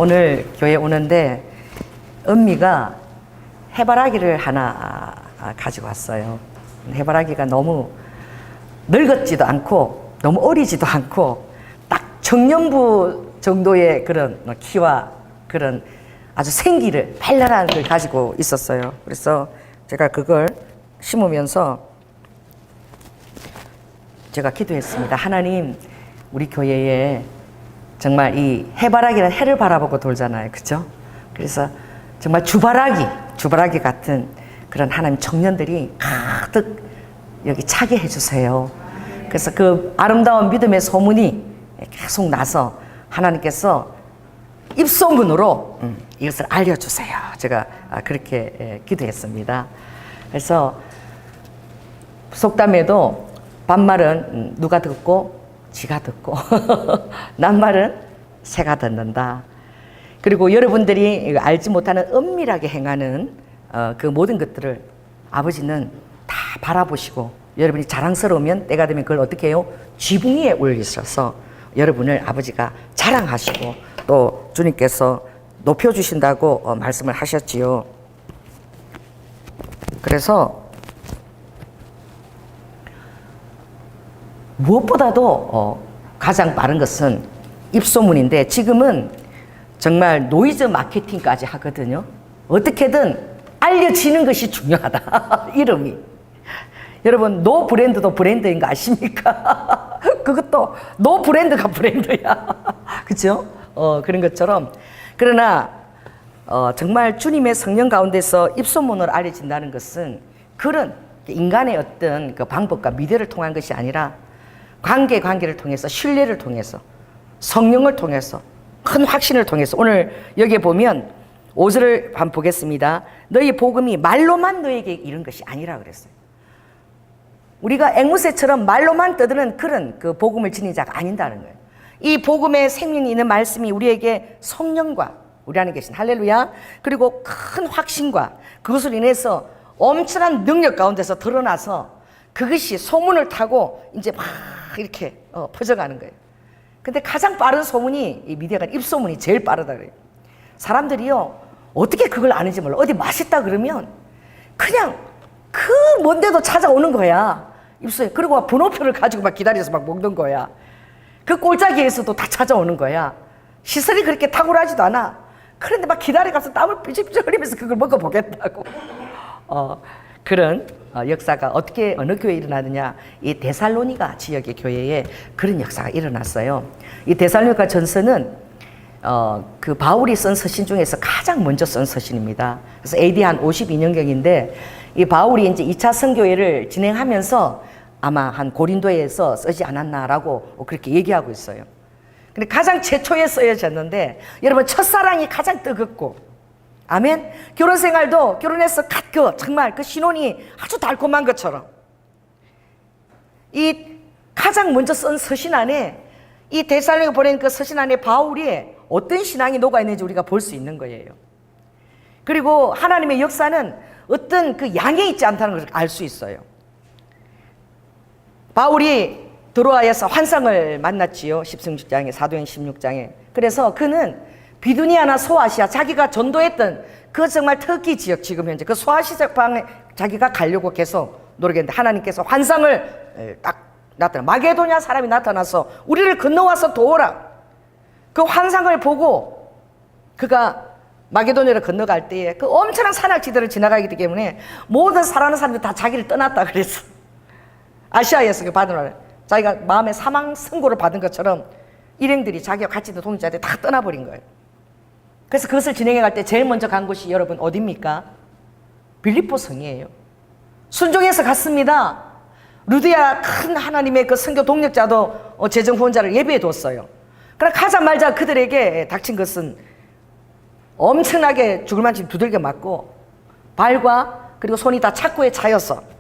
오늘 교회 오는데 은미가 해바라기를 하나 가지고 왔어요. 해바라기가 너무 늙었지도 않고 너무 어리지도 않고 딱 청년부 정도의 그런 키와 그런 아주 생기를 발랄한 걸 가지고 있었어요. 그래서 제가 그걸 심으면서 제가 기도했습니다. 하나님, 우리 교회에 정말 이 해바라기는 해를 바라보고 돌잖아요. 그죠? 그래서 정말 주바라기 같은 그런 하나님 청년들이 가득 여기 차게 해주세요. 그래서 그 아름다운 믿음의 소문이 계속 나서 하나님께서 입소문으로 이것을 알려주세요. 제가 그렇게 기도했습니다. 그래서 속담에도 반말은 누가 듣고 지가 듣고 낱말은 새가 듣는다. 그리고 여러분들이 알지 못하는 은밀하게 행하는 그 모든 것들을 아버지는 다 바라보시고 여러분이 자랑스러우면 때가 되면 그걸 어떻게 해요? 지붕 위에 올리셔서 여러분을 아버지가 자랑하시고 또 주님께서 높여주신다고 말씀을 하셨지요. 그래서 무엇보다도 가장 빠른 것은 입소문인데 지금은 정말 노이즈 마케팅까지 하거든요. 어떻게든 알려지는 것이 중요하다. 이름이. 여러분, 노 브랜드도 브랜드인 거 아십니까? 그것도 노 브랜드가 브랜드야. 그죠? 그런 것처럼. 그러나 정말 주님의 성령 가운데서 입소문으로 알려진다는 것은 그런 인간의 어떤 그 방법과 미래를 통한 것이 아니라 관계를 통해서, 신뢰를 통해서, 성령을 통해서, 큰 확신을 통해서. 오늘 여기에 보면 5절을 한번 보겠습니다. 너희 복음이 말로만 너에게 이른 것이 아니라 그랬어요. 우리가 앵무새처럼 말로만 떠드는 그런 그 복음을 지닌 자가 아닌다는 거예요. 이 복음의 생명이 있는 말씀이 우리에게 성령과 우리 안에 계신 할렐루야, 그리고 큰 확신과 그것을 인해서 엄청난 능력 가운데서 드러나서 그것이 소문을 타고 이제 막 이렇게 퍼져가는 거예요. 근데 가장 빠른 소문이 이 미디어가 입소문이 제일 빠르다 그래요. 사람들이요 어떻게 그걸 아는지 몰라. 어디 맛있다 그러면 그냥 그 먼데도 찾아오는 거야. 입소에. 그리고 번호표를 가지고 막 기다려서 막 먹는 거야. 그 꼴짜기에서도 다 찾아오는 거야. 시설이 그렇게 탁월하지도 않아. 그런데 막 기다려가서 땀을 삐질삐질 흘리면서 그걸 먹어보겠다고. 그런 역사가 어떻게 어느 교회에 일어나느냐, 이 데살로니가 지역의 교회에 그런 역사가 일어났어요. 이 데살로니가 전서는 그 바울이 쓴 서신 중에서 가장 먼저 쓴 서신입니다. 그래서 AD 한 52년경인데 이 바울이 이제 2차 선교회를 진행하면서 아마 한 고린도에서 쓰지 않았나라고 그렇게 얘기하고 있어요. 근데 가장 최초에 쓰여졌는데 여러분, 첫사랑이 가장 뜨겁고, 아멘. 결혼 생활도 결혼해서 정말 그 신혼이 아주 달콤한 것처럼 이 가장 먼저 쓴 서신 안에, 이 데살로니가 보낸 그 서신 안에 바울이 어떤 신앙이 녹아 있는지 우리가 볼 수 있는 거예요. 그리고 하나님의 역사는 어떤 그 양에 있지 않다는 것을 알 수 있어요. 바울이 드로아에서 환상을 만났지요. 16장에, 사도행 16장에. 그래서 그는 비두니아나 소아시아, 자기가 전도했던 그 정말 터키 지역, 지금 현재 그 소아시아 방에 자기가 가려고 계속 노력했는데 하나님께서 환상을 딱 나타나, 마게도냐 사람이 나타나서 우리를 건너와서 도우라. 그 환상을 보고 그가 마게도냐를 건너갈 때에 그 엄청난 산악지대를 지나가기 때문에 모든 살아가는 사람들이 다 자기를 떠났다 그랬어. 아시아에서 받은 말, 자기가 마음에 사망 선고를 받은 것처럼 일행들이 자기와 같이 있는 동역자들이 다 떠나버린 거예요. 그래서 그것을 진행해 갈 때 제일 먼저 간 곳이 여러분 어디입니까? 빌립보 성이에요. 순종해서 갔습니다. 루디아 큰 하나님의 그 선교 동력자도 재정 후원자를 예배해 뒀어요. 그러나 가자마자 그들에게 닥친 것은 엄청나게 죽을 만큼 두들겨 맞고 발과 그리고 손이 다 착고에 차여서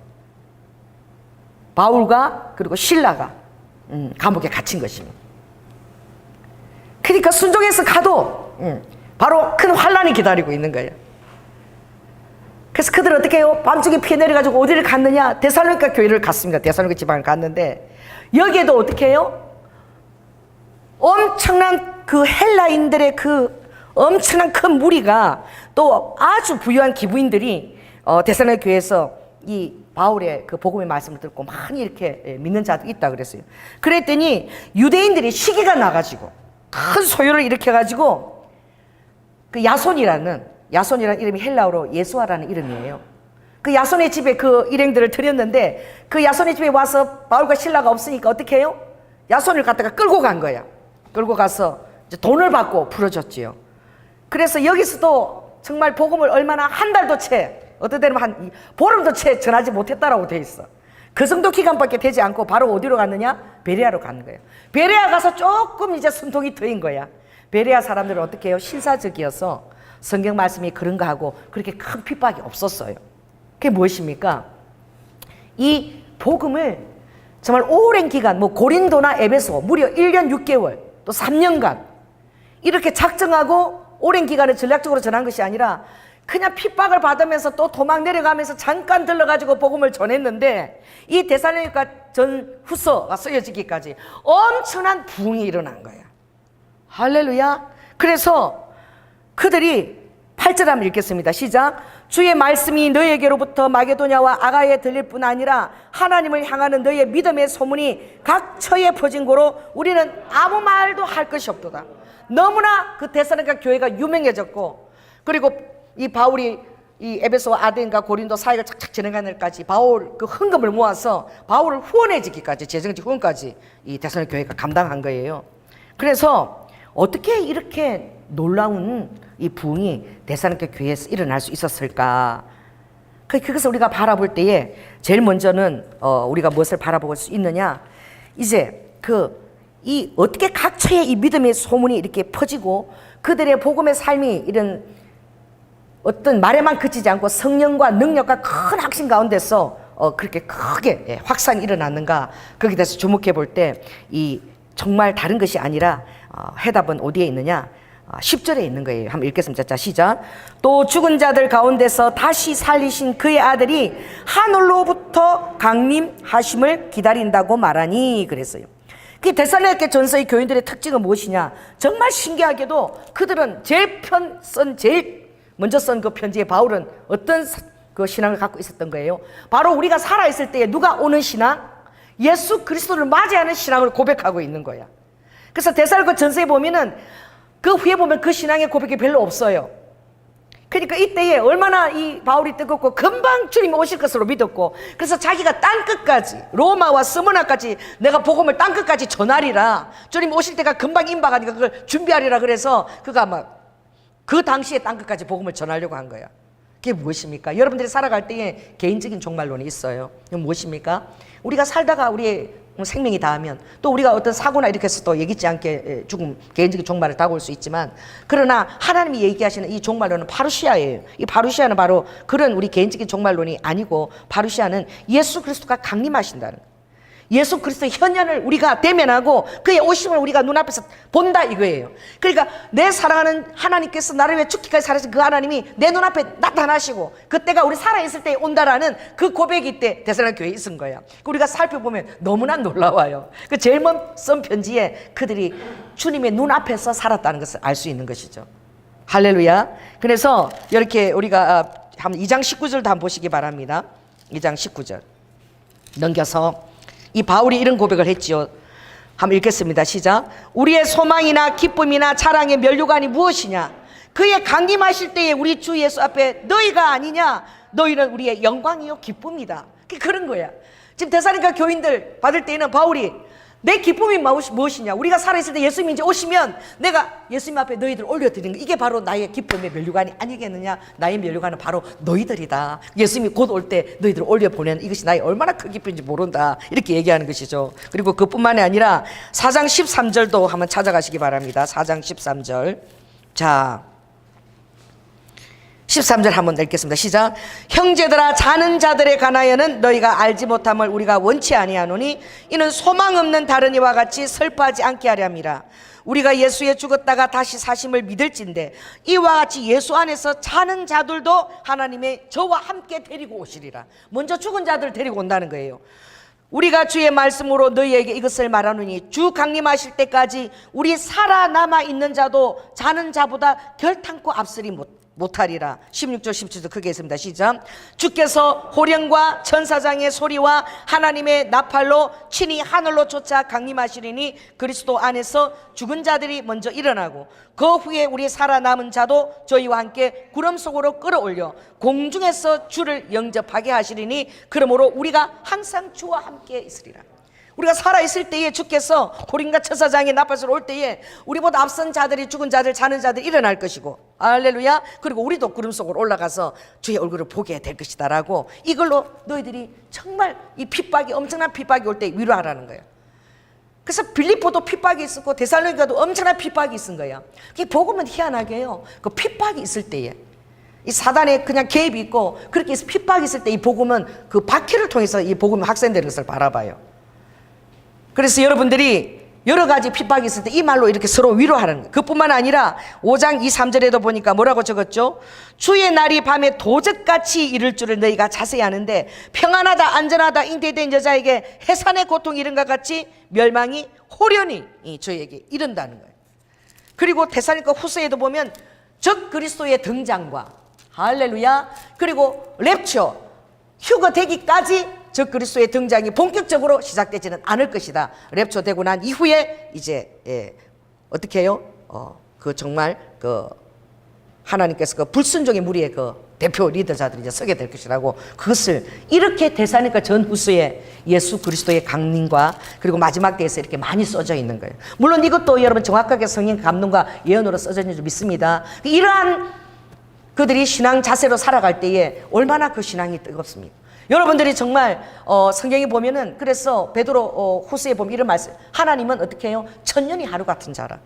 바울과 그리고 실라가 감옥에 갇힌 것입니다. 그러니까 순종해서 가도 바로 큰 환란이 기다리고 있는 거예요. 그래서 그들은 어떻게 해요? 밤중에 피해 내려가지고 어디를 갔느냐? 데살로니가 교회를 갔습니다. 데살로니가 지방을 갔는데 여기에도 어떻게 해요? 엄청난 그 헬라인들의 그 엄청난 큰 무리가 또 아주 부유한 기부인들이 데살로니가 교회에서 이 바울의 그 복음의 말씀을 듣고 많이 이렇게 믿는 자도 있다 그랬어요. 그랬더니 유대인들이 시기가 나가지고 큰 소요를 일으켜가지고 그 야손이라는 이름이 헬라어로 예수아라는 이름이에요. 그 야손의 집에 그 일행들을 들였는데 그 야손의 집에 와서 바울과 실라가 없으니까 어떻게 해요? 야손을 갖다가 끌고 간 거야. 끌고 가서 이제 돈을 받고 풀어줬지요. 그래서 여기서도 정말 복음을 얼마나 한 달도 채, 어떤 때는 한 보름도 채 전하지 못했다라고 돼 있어. 그 정도 기간밖에 되지 않고 바로 어디로 갔느냐? 베레아로 가는 거예요. 베레아 가서 조금 이제 숨통이 트인 거야. 베레아 사람들은 어떻게 해요? 신사적이어서 성경 말씀이 그런가 하고 그렇게 큰 핍박이 없었어요. 그게 무엇입니까? 이 복음을 정말 오랜 기간, 뭐 고린도나 에베소 무려 1년 6개월 또 3년간 이렇게 작정하고 오랜 기간을 전략적으로 전한 것이 아니라 그냥 핍박을 받으면서 또 도망 내려가면서 잠깐 들러가지고 복음을 전했는데 이 데살로니가 전후서가 쓰여지기까지 엄청난 부흥이 일어난 거야. 할렐루야. 그래서 그들이 8절 한번 읽겠습니다. 시작. 주의 말씀이 너희에게로부터 마게도냐와 아가야에 들릴 뿐 아니라 하나님을 향하는 너희의 믿음의 소문이 각 처에 퍼진 고로 우리는 아무 말도 할 것이 없도다. 너무나 그 데살로니가 교회가 유명해졌고, 그리고 이 바울이 이 에베소 아덴과 고린도 사역을 착착 진행하는 데까지 바울 그 헌금을 모아서 바울을 후원해주기까지, 재정적 후원까지 이 데살로니가 교회가 감당한 거예요. 그래서 어떻게 이렇게 놀라운 이 부흥이 데살로니가 교회에서 일어날 수 있었을까? 그것을 우리가 바라볼 때에 제일 먼저는 우리가 무엇을 바라볼 수 있느냐? 이제 이 어떻게 각처에 이 믿음의 소문이 이렇게 퍼지고 그들의 복음의 삶이 이런 어떤 말에만 그치지 않고 성령과 능력과 큰 확신 가운데서 그렇게 크게 확산이 일어났는가? 거기에 대해서 주목해 볼 때 이 정말 다른 것이 아니라 해답은 어디에 있느냐? 10절에 있는 거예요. 한번 읽겠습니다. 자, 시작. 또 죽은 자들 가운데서 다시 살리신 그의 아들이 하늘로부터 강림하심을 기다린다고 말하니 그랬어요. 그 데살로니가 전서의 교인들의 특징은 무엇이냐? 정말 신기하게도 그들은 제일 먼저 쓴 그 편지에 바울은 어떤 그 신앙을 갖고 있었던 거예요? 바로 우리가 살아있을 때에 누가 오는 신앙? 예수 그리스도를 맞이하는 신앙을 고백하고 있는 거야. 그래서 데살로니가 전서에 보면은 그 후에 보면 그 신앙의 고백이 별로 없어요. 그러니까 이때에 얼마나 이 바울이 뜨겁고 금방 주님이 오실 것으로 믿었고, 그래서 자기가 땅끝까지 로마와 스무나까지 내가 복음을 땅끝까지 전하리라, 주님 오실 때가 금방 임박하니까 그걸 준비하리라, 그래서 그가 막 그 당시에 땅끝까지 복음을 전하려고 한 거야. 그게 무엇입니까? 여러분들이 살아갈 때에 개인적인 종말론이 있어요. 그게 무엇입니까? 우리가 살다가 우리의 생명이 닿으면 또 우리가 어떤 사고나 이렇게 해서 또 예기치 않게 죽음, 개인적인 종말을 다가올 수 있지만, 그러나 하나님이 얘기하시는 이 종말론은 파루시아예요. 이 파루시아는 바로 그런 우리 개인적인 종말론이 아니고, 파루시아는 예수 그리스도가 강림하신다는 거예요. 예수 그리스도의 현현을 우리가 대면하고 그의 오심을 우리가 눈앞에서 본다 이거예요. 그러니까 내 사랑하는 하나님께서 나를 위해 죽기까지 살아신 그 하나님이 내 눈앞에 나타나시고 그때가 우리 살아있을 때에 온다라는 그 고백이 이때 데살로니가 교회에 있은 거야. 우리가 살펴보면 너무나 놀라워요. 그 제일 먼저 편지에 그들이 주님의 눈앞에서 살았다는 것을 알 수 있는 것이죠. 할렐루야. 그래서 이렇게 우리가 한번 2장 19절도 한번 보시기 바랍니다. 2장 19절 넘겨서 이 바울이 이런 고백을 했지요. 한번 읽겠습니다. 시작. 우리의 소망이나 기쁨이나 자랑의 면류관이 무엇이냐? 그의 강림하실 때에 우리 주 예수 앞에 너희가 아니냐? 너희는 우리의 영광이요 기쁨이다. 그런 거야. 지금 데살로니가 교인들 받을 때에는 바울이 내 기쁨이 무엇이냐? 우리가 살아있을 때 예수님이 이제 오시면 내가 예수님 앞에 너희들 올려드리는 거, 이게 바로 나의 기쁨의 면류관이 아니겠느냐? 나의 면류관은 바로 너희들이다. 예수님이 곧 올 때 너희들을 올려보내는 이것이 나의 얼마나 큰 기쁨인지 모른다, 이렇게 얘기하는 것이죠. 그리고 그뿐만이 아니라 4장 13절도 한번 찾아가시기 바랍니다. 4장 13절. 자, 13절 한번 읽겠습니다. 시작. 형제들아, 자는 자들에 관하여는 너희가 알지 못함을 우리가 원치 아니하노니 이는 소망 없는 다른 이와 같이 슬퍼하지 않게 하려 함이라. 우리가 예수에 죽었다가 다시 사심을 믿을진데 이와 같이 예수 안에서 자는 자들도 하나님의 저와 함께 데리고 오시리라. 먼저 죽은 자들 데리고 온다는 거예요. 우리가 주의 말씀으로 너희에게 이것을 말하노니 주 강림하실 때까지 우리 살아남아 있는 자도 자는 자보다 결탄코 앞서리 못하리라. 16절 17절 크게 했습니다. 시작. 주께서 호령과 천사장의 소리와 하나님의 나팔로 친히 하늘로 쫓아 강림하시리니 그리스도 안에서 죽은 자들이 먼저 일어나고 그 후에 우리 살아남은 자도 저희와 함께 구름 속으로 끌어올려 공중에서 주를 영접하게 하시리니 그러므로 우리가 항상 주와 함께 있으리라. 우리가 살아있을 때에 주께서 호령과 천사장의 나팔소리 올 때에 우리보다 앞선 자들이, 죽은 자들, 자는 자들 일어날 것이고, 할렐루야. 그리고 우리도 구름 속으로 올라가서 주의 얼굴을 보게 될 것이다 라고, 이걸로 너희들이 정말 이 핍박이, 엄청난 핍박이 올 때 위로하라는 거예요. 그래서 빌립보도 핍박이 있었고 데살로니가도 엄청난 핍박이 있은 거야. 이 복음은 희한하게요, 그 핍박이 있을 때에 이 사단의 그냥 개입이 있고 그렇게 해서 핍박이 있을 때 이 복음은 그 바퀴를 통해서 이 복음이 확산되는 것을 바라봐요. 그래서 여러분들이 여러 가지 핍박이 있을 때 이 말로 이렇게 서로 위로하는 거예요. 그뿐만 아니라 5장 2, 3절에도 보니까 뭐라고 적었죠? 주의 날이 밤에 도적같이 이를 줄을 너희가 자세히 아는데 평안하다 안전하다 잉태된 여자에게 해산의 고통이 이른 것 같이 멸망이 호련히 저희에게 이른다는 거예요. 그리고 데살로니가 후서에도 보면 적 그리스도의 등장과 할렐루야, 그리고 랩처 휴거되기까지 적 그리스도의 등장이 본격적으로 시작되지는 않을 것이다. 랩처 되고 난 이후에 이제 어떻게 해요? 그 정말 그 하나님께서 그 불순종의 무리의 그 대표 리더자들이 이제 서게 될 것이라고, 그것을 이렇게 데살로니가 전후서에 예수 그리스도의 강림과 그리고 마지막 때에서 이렇게 많이 써져 있는 거예요. 물론 이것도 여러분 정확하게 성령 감동과 예언으로 써져 있는 줄 믿습니다. 이러한 그들이 신앙 자세로 살아갈 때에 얼마나 그 신앙이 뜨겁습니까? 여러분들이 정말 성경에 보면은, 그래서 베드로 후서에 보면 이런 말씀, 하나님은 어떻게 해요? 천년이 하루 같은 자라.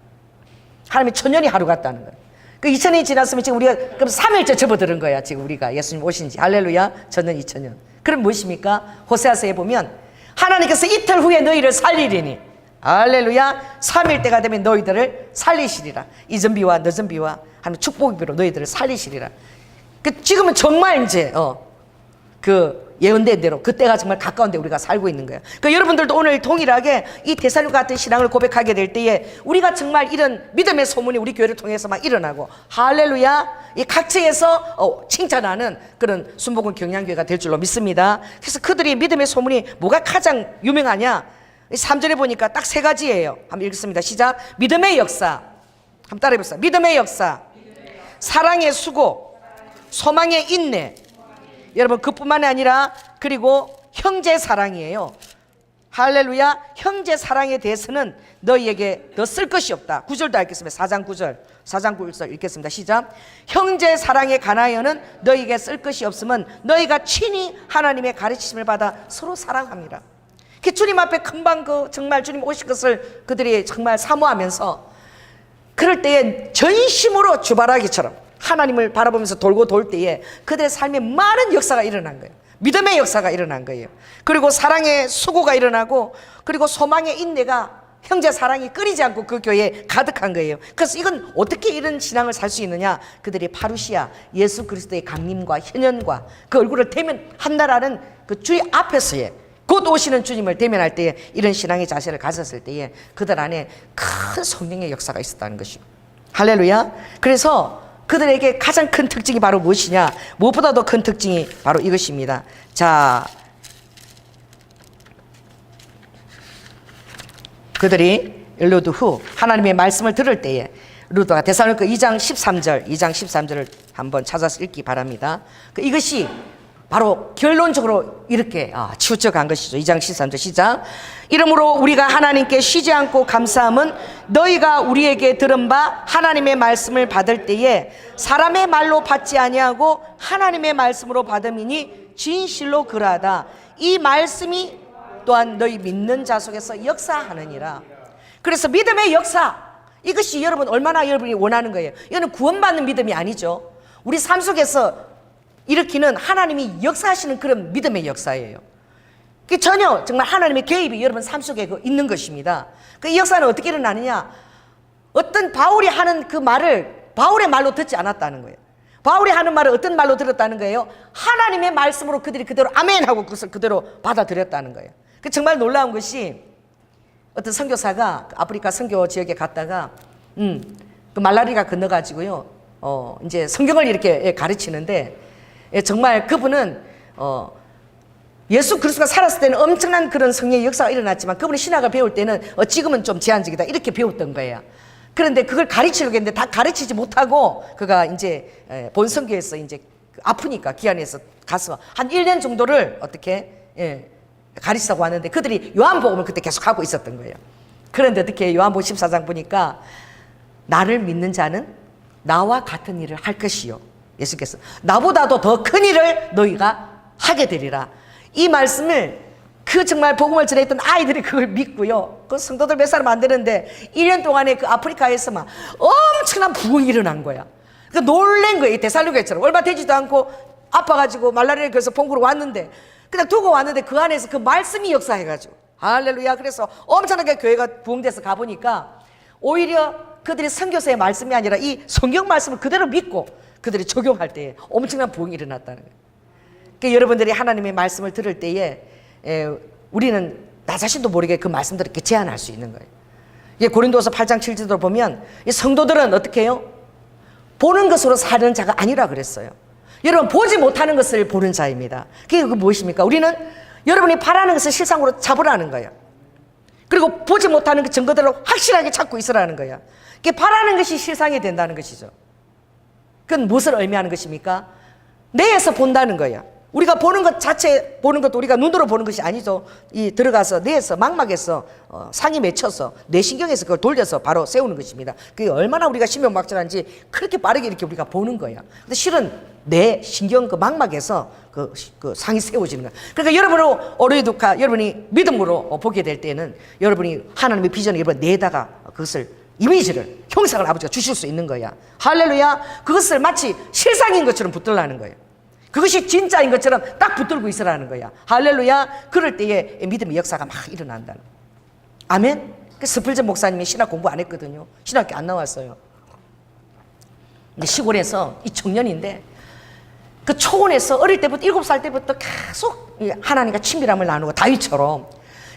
하나님이 천년이 하루 같다는 거예요. 그 2000년이 지났으면 지금 우리가 그럼 3일째 접어드는 거야. 지금 우리가 예수님 오신 지 할렐루야, 천년 2000년. 그럼 무엇입니까? 호세아서에 보면 하나님께서 이틀 후에 너희를 살리리니 할렐루야, 3일 때가 되면 너희들을 살리시리라. 이전 비와 늦은 비와 하는 축복의 비로 너희들을 살리시리라. 그 지금은 정말 이제 그 예언된 대로 그때가 정말 가까운데 우리가 살고 있는 거예요. 그러니까 여러분들도 오늘 동일하게 이 데살로니가 같은 신앙을 고백하게 될 때에 우리가 정말 이런 믿음의 소문이 우리 교회를 통해서 막 일어나고, 할렐루야, 이 각지에서 칭찬하는 그런 순복음 경량교회가 될 줄로 믿습니다. 그래서 그들이 믿음의 소문이 뭐가 가장 유명하냐? 3절에 보니까 딱 3가지예요. 한번 읽겠습니다. 시작. 믿음의 역사. 한번 따라해 보세요. 믿음의 역사, 사랑의 수고, 소망의 인내. 여러분 그뿐만이 아니라 그리고 형제 사랑이에요. 할렐루야. 형제 사랑에 대해서는 너희에게 더 쓸 것이 없다. 9절도 읽겠습니다. 4장 9절 4장 9절 읽겠습니다. 시작. 형제 사랑에 관하여는 너희에게 쓸 것이 없으면 너희가 친히 하나님의 가르치심을 받아 서로 사랑합니다. 주님 앞에 금방 정말 주님 오실 것을 그들이 정말 사모하면서, 그럴 때에 전심으로 주바라기처럼 하나님을 바라보면서 돌고 돌 때에 그들의 삶에 많은 역사가 일어난 거예요. 믿음의 역사가 일어난 거예요. 그리고 사랑의 수고가 일어나고, 그리고 소망의 인내가, 형제 사랑이 끊이지 않고 그 교회에 가득한 거예요. 그래서 이건 어떻게 이런 신앙을 살 수 있느냐? 그들의 파루시아 예수 그리스도의 강림과 현현과 그 얼굴을 대면한다라는 그 주의 앞에서의 곧 오시는 주님을 대면할 때에 이런 신앙의 자세를 가졌을 때에 그들 안에 큰 성령의 역사가 있었다는 것이고, 할렐루야. 그래서 그들에게 가장 큰 특징이 바로 무엇이냐? 무엇보다도 큰 특징이 바로 이것입니다. 자, 그들이 루드 후 하나님의 말씀을 들을 때에, 루드가 데살로니가 2장 13절을 한번 찾아서 읽기 바랍니다. 이것이 바로 결론적으로 이렇게 치우쳐 간 것이죠. 2장 13절 시작. 이러므로 우리가 하나님께 쉬지 않고 감사함은 너희가 우리에게 들은 바 하나님의 말씀을 받을 때에 사람의 말로 받지 아니하고 하나님의 말씀으로 받음이니 진실로 그러하다. 이 말씀이 또한 너희 믿는 자 속에서 역사하느니라. 그래서 믿음의 역사, 이것이 여러분 얼마나 여러분이 원하는 거예요. 이거는 구원받는 믿음이 아니죠. 우리 삶 속에서 일으키는 하나님이 역사하시는 그런 믿음의 역사예요. 그게 전혀 정말 하나님의 개입이 여러분 삶 속에 있는 것입니다. 이 역사는 어떻게 일어나느냐? 어떤 바울이 하는 그 말을 바울의 말로 듣지 않았다는 거예요. 바울이 하는 말을 어떤 말로 들었다는 거예요? 하나님의 말씀으로 그들이 그대로 아멘 하고 그것을 그대로 받아들였다는 거예요. 그 정말 놀라운 것이 어떤 선교사가 아프리카 선교 지역에 갔다가 그 말라리가 건너가지고요. 이제 성경을 이렇게 가르치는데 정말 그분은 예수 그리스도가 살았을 때는 엄청난 그런 성령의 역사가 일어났지만 그분이 신학을 배울 때는 지금은 좀 제한적이다 이렇게 배웠던 거예요. 그런데 그걸 가르치려고 했는데 다 가르치지 못하고 그가 이제 본 선교에서 이제 아프니까 기한에서 가서 한 1년 정도를 어떻게 가르치자고 하는데 그들이 요한복음을 그때 계속 하고 있었던 거예요. 그런데 어떻게 요한복음 14장 보니까 나를 믿는 자는 나와 같은 일을 할 것이요. 예수께서 나보다도 더 큰 일을 너희가 하게 되리라. 이 말씀을 그 정말 복음을 전했던 아이들이 그걸 믿고요. 그 성도들 몇 사람 안 되는데 1년 동안에 그 아프리카에서 막 엄청난 부흥이 일어난 거야. 그 놀란 거예요. 데살로니가처럼 얼마 되지도 않고 아파가지고 말라리아에 그래서 본국으로 왔는데 그냥 두고 왔는데 그 안에서 그 말씀이 역사해가지고 할렐루야. 그래서 엄청나게 교회가 부흥돼서 가보니까 오히려 그들이 선교사의 말씀이 아니라 이 성경 말씀을 그대로 믿고 그들이 적용할 때에 엄청난 부흥이 일어났다는 거예요. 그러니까 여러분들이 하나님의 말씀을 들을 때에 우리는 나 자신도 모르게 그 말씀들을 이렇게 제한할 수 있는 거예요. 고린도서 8장 7절을 보면 이 성도들은 어떻게 해요? 보는 것으로 사는 자가 아니라 그랬어요. 여러분 보지 못하는 것을 보는 자입니다. 그게 무엇입니까? 우리는 여러분이 바라는 것을 실상으로 잡으라는 거예요. 그리고 보지 못하는 그 증거들을 확실하게 찾고 있으라는 거예요. 그게 바라는 것이 실상이 된다는 것이죠. 그건 무엇을 의미하는 것입니까? 뇌에서 본다는 거예요. 우리가 보는 것 자체 보는 것도 우리가 눈으로 보는 것이 아니죠. 이 들어가서 뇌에서 망막에서 상이 맺혀서 뇌신경에서 그걸 돌려서 바로 세우는 것입니다. 그게 얼마나 우리가 신경막절한지 그렇게 빠르게 이렇게 우리가 보는 거야. 근데 실은 뇌 신경 그 망막에서 그 상이 세워지는 거야. 그러니까 여러분으로 오르이두카 여러분이 믿음으로 보게 될 때는 여러분이 하나님의 비전을 여러분 뇌에다가 그것을 이미지를 형상을 아버지가 주실 수 있는 거야. 할렐루야. 그것을 마치 실상인 것처럼 붙들라는 거예요. 그것이 진짜인 것처럼 딱 붙들고 있으라는 거야. 할렐루야. 그럴 때에 믿음의 역사가 막 일어난다는 거야. 아멘. 스플전 목사님이 신학 공부 안 했거든요. 신학교 안 나왔어요. 근데 시골에서 이 청년인데 그 초원에서 어릴 때부터 7살 때부터 계속 하나님과 친밀함을 나누고 다윗처럼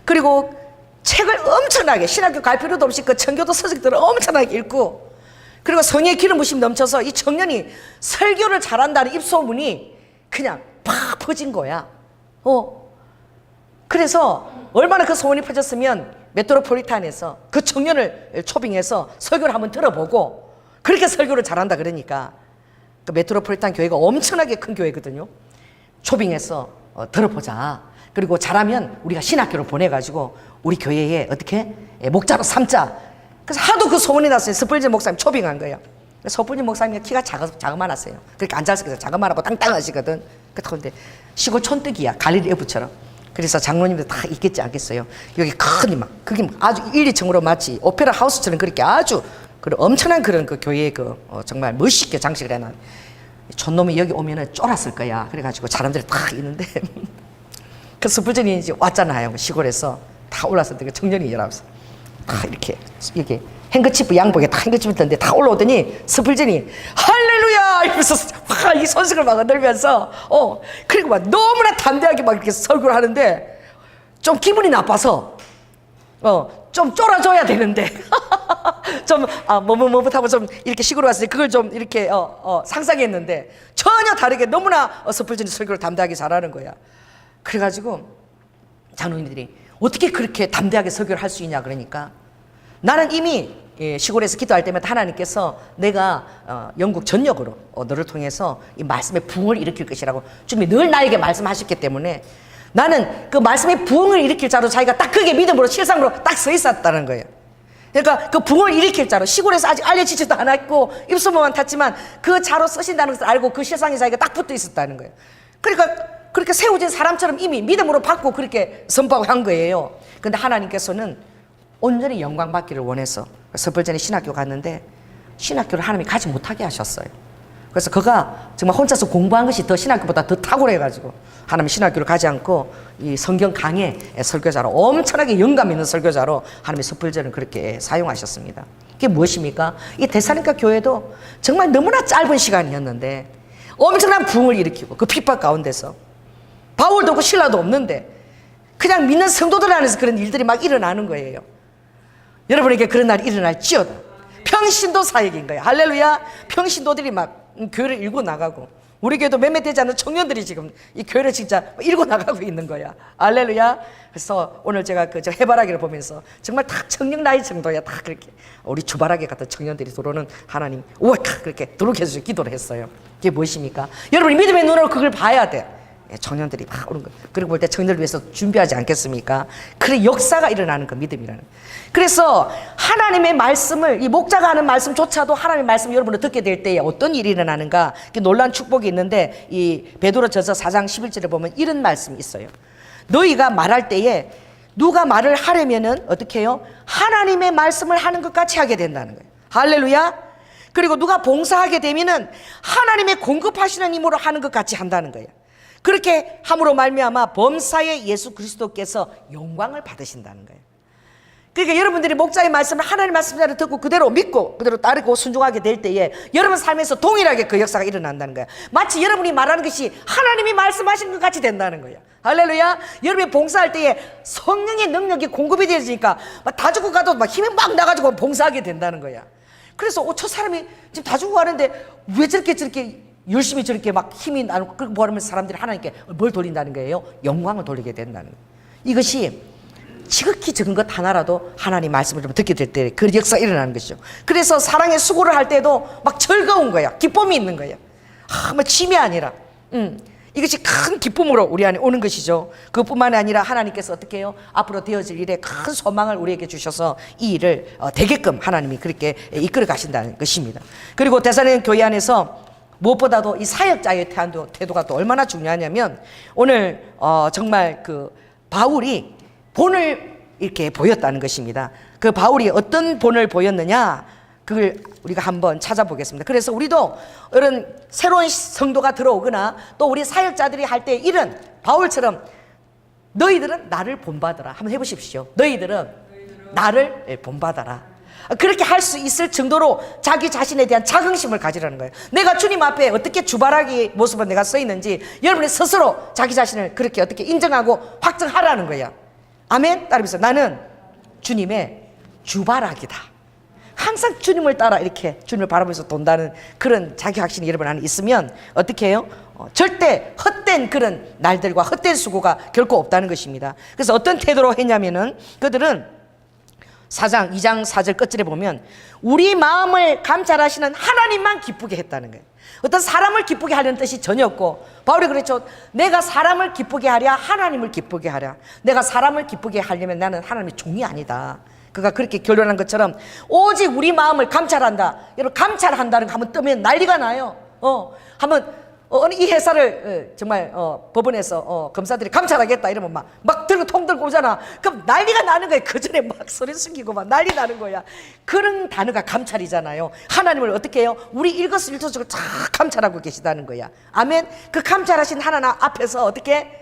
그리고 책을 엄청나게 신학교 갈 필요도 없이 그 청교도 서적들을 엄청나게 읽고 그리고 성령의 기름 부심이 넘쳐서 이 청년이 설교를 잘한다는 입소문이 그냥 팍 퍼진 거야. 그래서 얼마나 그 소문이 퍼졌으면 메트로폴리탄에서 그 청년을 초빙해서 설교를 한번 들어보고 그렇게 설교를 잘한다 그러니까 그 메트로폴리탄 교회가 엄청나게 큰 교회거든요. 초빙해서 들어보자. 그리고 잘하면 우리가 신학교를 보내가지고 우리 교회에 어떻게 목자로 삼자. 그래서 하도 그 소문이 났어요. 스플전 목사님 초빙한 거예요. 스플전 목사님이 키가 자그마하세요. 그렇게 앉아서 자그마하고 땅땅하시거든. 그런데 시골 촌뜨기야. 갈릴리 어부처럼. 그래서 장로님들 다 있겠지 않겠어요. 여기 큰 막 그게 아주 1, 2층으로 마치 오페라 하우스처럼 그렇게 아주 엄청난 그런 그 교회에 정말 멋있게 장식을 해놔. 촌놈이 여기 오면은 쫄았을 거야. 그래가지고 사람들이 다 있는데 그 스플전이 이제 왔잖아요. 시골에서 다 올라왔었던 그 청년이 19살. 다 이렇게 행거치프 양복에 다 행거치프 떴는데 다 올라오더니 스플전이 할렐루야 이러면서 막 이 손석을 막 흔들면서 그리고 막 너무나 담대하게 막 이렇게 설교를 하는데 좀 기분이 나빠서 좀 쫄아줘야 되는데 좀 머뭇머뭇하고 좀 이렇게 시골에 왔을 때 그걸 좀 이렇게 상상했는데 전혀 다르게 너무나 스플전이 설교를 담대하게 잘하는 거야. 그래가지고 장로님들이 어떻게 그렇게 담대하게 설교를 할 수 있냐 그러니까 나는 이미 시골에서 기도할 때마다 하나님께서 내가 영국 전역으로 너를 통해서 이 말씀의 부흥을 일으킬 것이라고 주님이 늘 나에게 말씀하셨기 때문에 나는 그 말씀의 부흥을 일으킬 자로 자기가 딱 그게 믿음으로 실상으로 딱 서 있었다는 거예요. 그러니까 그 부흥을 일으킬 자로 시골에서 아직 알려지지도 않았고 입소문만 탔지만 그 자로 쓰신다는 것을 알고 그 실상에 자기가 딱 붙어 있었다는 거예요. 그러니까 그렇게 세워진 사람처럼 이미 믿음으로 받고 그렇게 선포하고 한 거예요. 근데 하나님께서는 온전히 영광 받기를 원해서 스플전에 신학교 갔는데 신학교를 하나님이 가지 못하게 하셨어요. 그래서 그가 정말 혼자서 공부한 것이 더 신학교보다 더 탁월해가지고 하나님 신학교를 가지 않고 이 성경 강의 설교자로 엄청나게 영감 있는 설교자로 하나님의 스플전을 그렇게 사용하셨습니다. 그게 무엇입니까? 이 데살로니가 교회도 정말 너무나 짧은 시간이었는데 엄청난 부흥을 일으키고 그 핍박 가운데서 바울도 없고 실라도 없는데 그냥 믿는 성도들 안에서 그런 일들이 막 일어나는 거예요. 여러분에게 그런 날이 일어날지어다. 평신도 사역인 거예요. 할렐루야. 평신도들이 막 교회를 일고 나가고, 우리 교회도 몇몇 되지 않는 청년들이 지금 이 교회를 진짜 일고 나가고 있는 거야. 할렐루야. 그래서 오늘 제가 저 해바라기를 보면서 정말 다 청년 나이 정도야 다 그렇게 우리 주바라기 같은 청년들이 들어오는 하나님, 우와, 다 그렇게 들어오게 해주셔서 기도를 했어요. 그게 무엇입니까? 여러분이 믿음의 눈으로 그걸 봐야 돼. 청년들이 막 오는 거. 그리고 볼 때 청년들 위해서 준비하지 않겠습니까? 그래, 역사가 일어나는 거, 믿음이라는. 그래서 하나님의 말씀을, 이 목자가 하는 말씀조차도 하나님의 말씀을 여러분을 듣게 될 때에 어떤 일이 일어나는가, 놀라운 축복이 있는데, 이 베드로전서 4장 11절에 보면 이런 말씀이 있어요. 너희가 말할 때에 누가 말을 하려면은 어떻게 해요? 하나님의 말씀을 하는 것 같이 하게 된다는 거예요. 할렐루야. 그리고 누가 봉사하게 되면은 하나님의 공급하시는 힘으로 하는 것 같이 한다는 거예요. 그렇게 함으로 말미암아 범사의 예수 그리스도께서 영광을 받으신다는 거예요. 그러니까 여러분들이 목자의 말씀을, 하나님의 말씀을 듣고 그대로 믿고 그대로 따르고 순종하게 될 때에 여러분 삶에서 동일하게 그 역사가 일어난다는 거예요. 마치 여러분이 말하는 것이 하나님이 말씀하시는 것 같이 된다는 거예요. 할렐루야. 여러분이 봉사할 때에 성령의 능력이 공급이 되니까 막 다 죽고 가도 막 힘이 막 나가지고 봉사하게 된다는 거야. 그래서 저 사람이 지금 다 죽고 가는데 왜 저렇게 열심히 저렇게 막 힘이 나고, 그렇게 뭐하면 사람들이 하나님께 뭘 돌린다는 거예요? 영광을 돌리게 된다는 거예요. 이것이 지극히 적은 것 하나라도 하나님 말씀을 좀 듣게 될 때 그 역사가 일어나는 것이죠. 그래서 사랑의 수고를 할 때도 막 즐거운 거야. 기쁨이 있는 거야. 막 짐이 아니라 이것이 큰 기쁨으로 우리 안에 오는 것이죠. 그뿐만이 아니라 하나님께서 어떻게 해요? 앞으로 되어질 일에 큰 소망을 우리에게 주셔서 이 일을 되게끔 하나님이 그렇게 이끌어 가신다는 것입니다. 그리고 데살로니가 교회 안에서 무엇보다도 이 사역자의 태도가 또 얼마나 중요하냐면, 오늘 정말 그 바울이 본을 이렇게 보였다는 것입니다. 그 바울이 어떤 본을 보였느냐, 그걸 우리가 한번 찾아보겠습니다. 그래서 우리도 이런 새로운 성도가 들어오거나 또 우리 사역자들이 할 때 이런 바울처럼 너희들은 나를 본받아라 한번 해보십시오. 너희들은 나를 본받아라. 그렇게 할 수 있을 정도로 자기 자신에 대한 자긍심을 가지라는 거예요. 내가 주님 앞에 어떻게 주바라기 모습으로 내가 서 있는지 여러분이 스스로 자기 자신을 그렇게 어떻게 인정하고 확증하라는 거야. 아멘. 따르면서 나는 주님의 주바라기다. 항상 주님을 따라 이렇게 주님을 바라보면서 돈다는 그런 자기 확신이 여러분 안에 있으면 어떻게 해요? 절대 헛된 그런 날들과 헛된 수고가 결코 없다는 것입니다. 그래서 어떤 태도로 했냐면은, 그들은 4장 2장 4절 끝절에 보면 우리 마음을 감찰하시는 하나님만 기쁘게 했다는 거예요. 어떤 사람을 기쁘게 하려는 뜻이 전혀 없고, 바울이 그랬죠. 내가 사람을 기쁘게 하랴 하나님을 기쁘게 하랴. 내가 사람을 기쁘게 하려면 나는 하나님의 종이 아니다. 그가 그렇게 결론한 것처럼 오직 우리 마음을 감찰한다. 여러분, 감찰한다는 거 한번 뜨면 난리가 나요. 한번 어느 이 회사를 정말 법원에서 검사들이 감찰하겠다 이러면 막 들고 통 들고 오잖아. 그럼 난리가 나는 거예요. 그 전에 막 소리 숨기고 막 난리 나는 거야. 그런 단어가 감찰이잖아요. 하나님을 어떻게 해요? 우리 일거수일투족을 다 감찰하고 계시다는 거야. 아멘. 그 감찰하신 하나님 앞에서 어떻게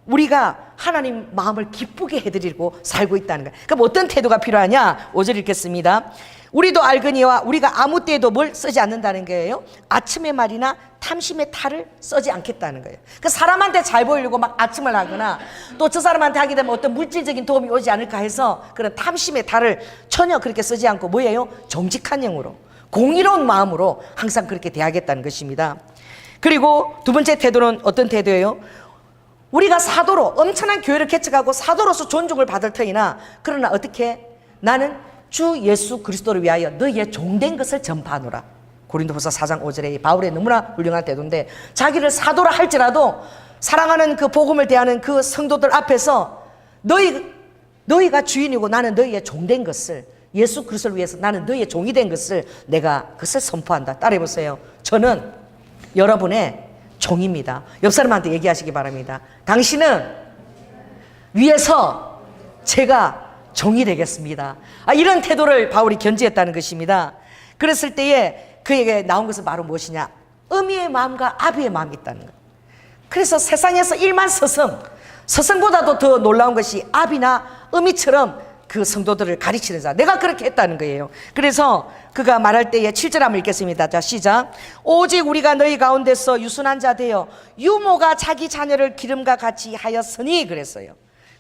우리가 하나님 마음을 기쁘게 해드리고 살고 있다는 거야. 그럼 어떤 태도가 필요하냐? 5절 읽겠습니다. 우리도 알거니와 우리가 아무 때에도 뭘 쓰지 않는다는 거예요. 아침의 말이나 탐심의 탈을 쓰지 않겠다는 거예요. 그 사람한테 잘 보이려고 막 아침을 하거나 또 저 사람한테 하게 되면 어떤 물질적인 도움이 오지 않을까 해서 그런 탐심의 탈을 전혀 그렇게 쓰지 않고 뭐예요? 정직한 영으로, 공의로운 마음으로 항상 그렇게 대하겠다는 것입니다. 그리고 두 번째 태도는 어떤 태도예요? 우리가 사도로 엄청난 교회를 개척하고 사도로서 존중을 받을 터이나, 그러나 어떻게? 나는 주 예수 그리스도를 위하여 너희의 종된 것을 전파하노라. 고린도후서 4장 5절에 바울의 너무나 훌륭한 태도인데, 자기를 사도라 할지라도 사랑하는 그 복음을 대하는 그 성도들 앞에서 너희가 주인이고 나는 너희의 종된 것을, 예수 그리스도를 위해서 나는 너희의 종이 된 것을 내가 그것을 선포한다. 따라해보세요. 저는 여러분의 종입니다. 옆 사람한테 얘기하시기 바랍니다. 당신은 위에서 제가 종이 되겠습니다. 이런 태도를 바울이 견지했다는 것입니다. 그랬을 때에 그에게 나온 것은 바로 무엇이냐? 어미의 마음과 아비의 마음이 있다는 거예요. 그래서 세상에서 일만 서성보다도 더 놀라운 것이 아비나 어미처럼 그 성도들을 가르치는 자, 내가 그렇게 했다는 거예요. 그래서 그가 말할 때에 7절 한번 읽겠습니다. 자, 시작. 오직 우리가 너희 가운데서 유순한 자 되어 유모가 자기 자녀를 기름과 같이 하였으니 그랬어요.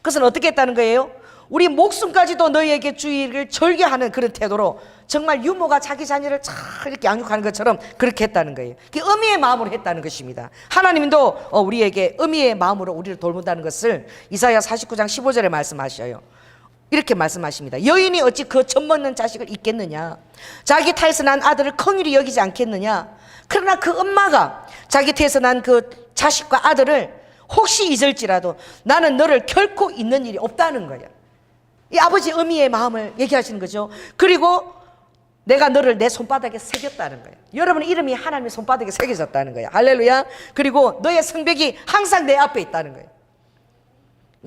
그것은 어떻게 했다는 거예요? 우리 목숨까지도 너희에게 주의를 절개하는 그런 태도로 정말 유모가 자기 자녀를 잘 이렇게 양육하는 것처럼 그렇게 했다는 거예요. 그게 의미의 마음으로 했다는 것입니다. 하나님도 우리에게 의미의 마음으로 우리를 돌본다는 것을 이사야 49장 15절에 말씀하셔요. 이렇게 말씀하십니다. 여인이 어찌 그 젖먹는 자식을 잊겠느냐? 자기胎에서 난 아들을 긍휼히 여기지 않겠느냐? 그러나 그 엄마가 자기 태에서 난 그 자식과 아들을 혹시 잊을지라도 나는 너를 결코 잊는 일이 없다는 거예요. 이 아버지 의미의 마음을 얘기하시는 거죠. 그리고 내가 너를 내 손바닥에 새겼다는 거예요. 여러분의 이름이 하나님의 손바닥에 새겨졌다는 거예요. 할렐루야. 그리고 너의 성벽이 항상 내 앞에 있다는 거예요.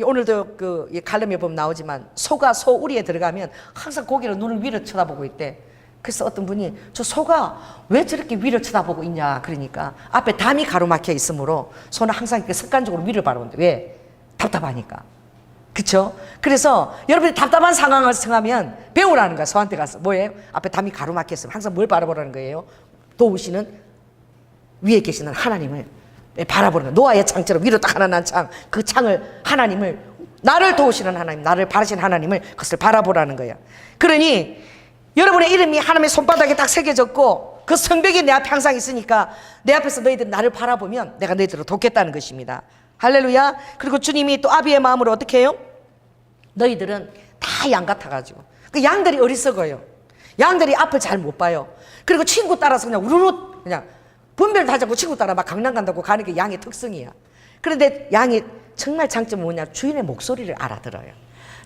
오늘도 그 칼럼에 보면 나오지만 소가 소 우리에 들어가면 항상 고개로 눈을 위로 쳐다보고 있대. 그래서 어떤 분이 저 소가 왜 저렇게 위를 쳐다보고 있냐 그러니까 앞에 담이 가로막혀 있으므로 소는 항상 이렇게 습관적으로 위를 바라보는데 왜? 답답하니까. 그렇죠? 그래서 여러분이 답답한 상황을 청하면 배우라는 거야. 소한테 가서 뭐예요? 앞에 담이 가로막혀 있으면 항상 뭘 바라보라는 거예요? 도우시는 위에 계시는 하나님을 바라보는 거야. 노아의 창처럼 위로 딱 하나 난 창, 그 창을 하나님을, 나를 도우시는 하나님, 나를 바라시는 하나님을 그것을 바라보라는 거야. 그러니 여러분의 이름이 하나님의 손바닥에 딱 새겨졌고 그 성벽이 내 앞에 항상 있으니까 내 앞에서 너희들 나를 바라보면 내가 너희들을 돕겠다는 것입니다. 할렐루야. 그리고 주님이 또 아비의 마음으로 어떻게 해요? 너희들은 다 양 같아가지고 그 양들이 어리석어요. 양들이 앞을 잘 못 봐요. 그리고 친구 따라서 그냥 우르르 그냥 분별도 하지 않고 친구 따라 막 강남 간다고 가는 게 양의 특성이야. 그런데 양이 정말 장점은 뭐냐? 주인의 목소리를 알아들어요.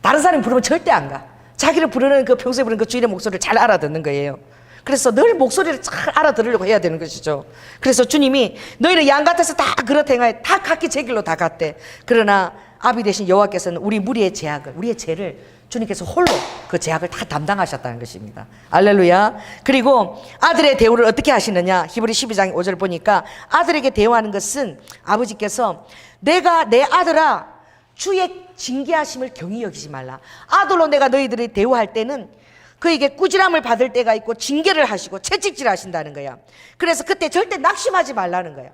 다른 사람이 부르면 절대 안 가. 자기를 부르는 그 평소에 부르는 그 주인의 목소리를 잘 알아듣는 거예요. 그래서 늘 목소리를 잘 알아들으려고 해야 되는 것이죠. 그래서 주님이 너희는 양 같아서 다 그렇다 행하여 다 각기 제 길로 다 갔대. 그러나 아비 되신 여호와께서는 우리 무리의 죄악을, 우리의 죄를 주님께서 홀로 그 죄악을 다 담당하셨다는 것입니다. 할렐루야. 그리고 아들의 대우를 어떻게 하시느냐? 히브리 12장 5절 보니까 아들에게 대우하는 것은 아버지께서 내가 내 아들아 주의 징계하심을 경히 여기지 말라. 아들로 내가 너희들이 대우할 때는 그에게 꾸지람을 받을 때가 있고 징계를 하시고 채찍질 하신다는 거야. 그래서 그때 절대 낙심하지 말라는 거야.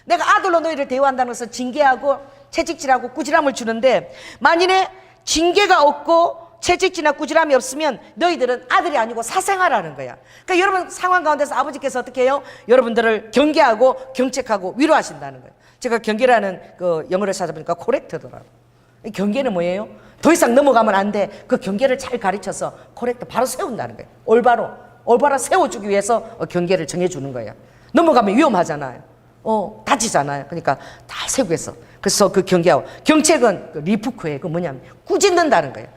내가 아들로 너희를 대우한다는 것은 징계하고 채찍질하고 꾸지람을 주는데 만일에 징계가 없고 채찍질이나 꾸지람이 없으면 너희들은 아들이 아니고 사생아라는 거야. 그러니까 여러분 상황 가운데서 아버지께서 어떻게 해요? 여러분들을 경계하고 경책하고 위로하신다는 거예요. 제가 경계라는 그 영어를 찾아보니까 코렉트더라고요. 경계는 뭐예요? 더 이상 넘어가면 안 돼. 그 경계를 잘 가르쳐서 코렉트 바로 세운다는 거예요. 올바로 세워주기 위해서 경계를 정해주는 거예요. 넘어가면 위험하잖아요. 다치잖아요. 그러니까 다 세우기 위해서. 그래서 그 경계하고 경책은 그 리프크에 그 뭐냐면 꾸짖는다는 거예요.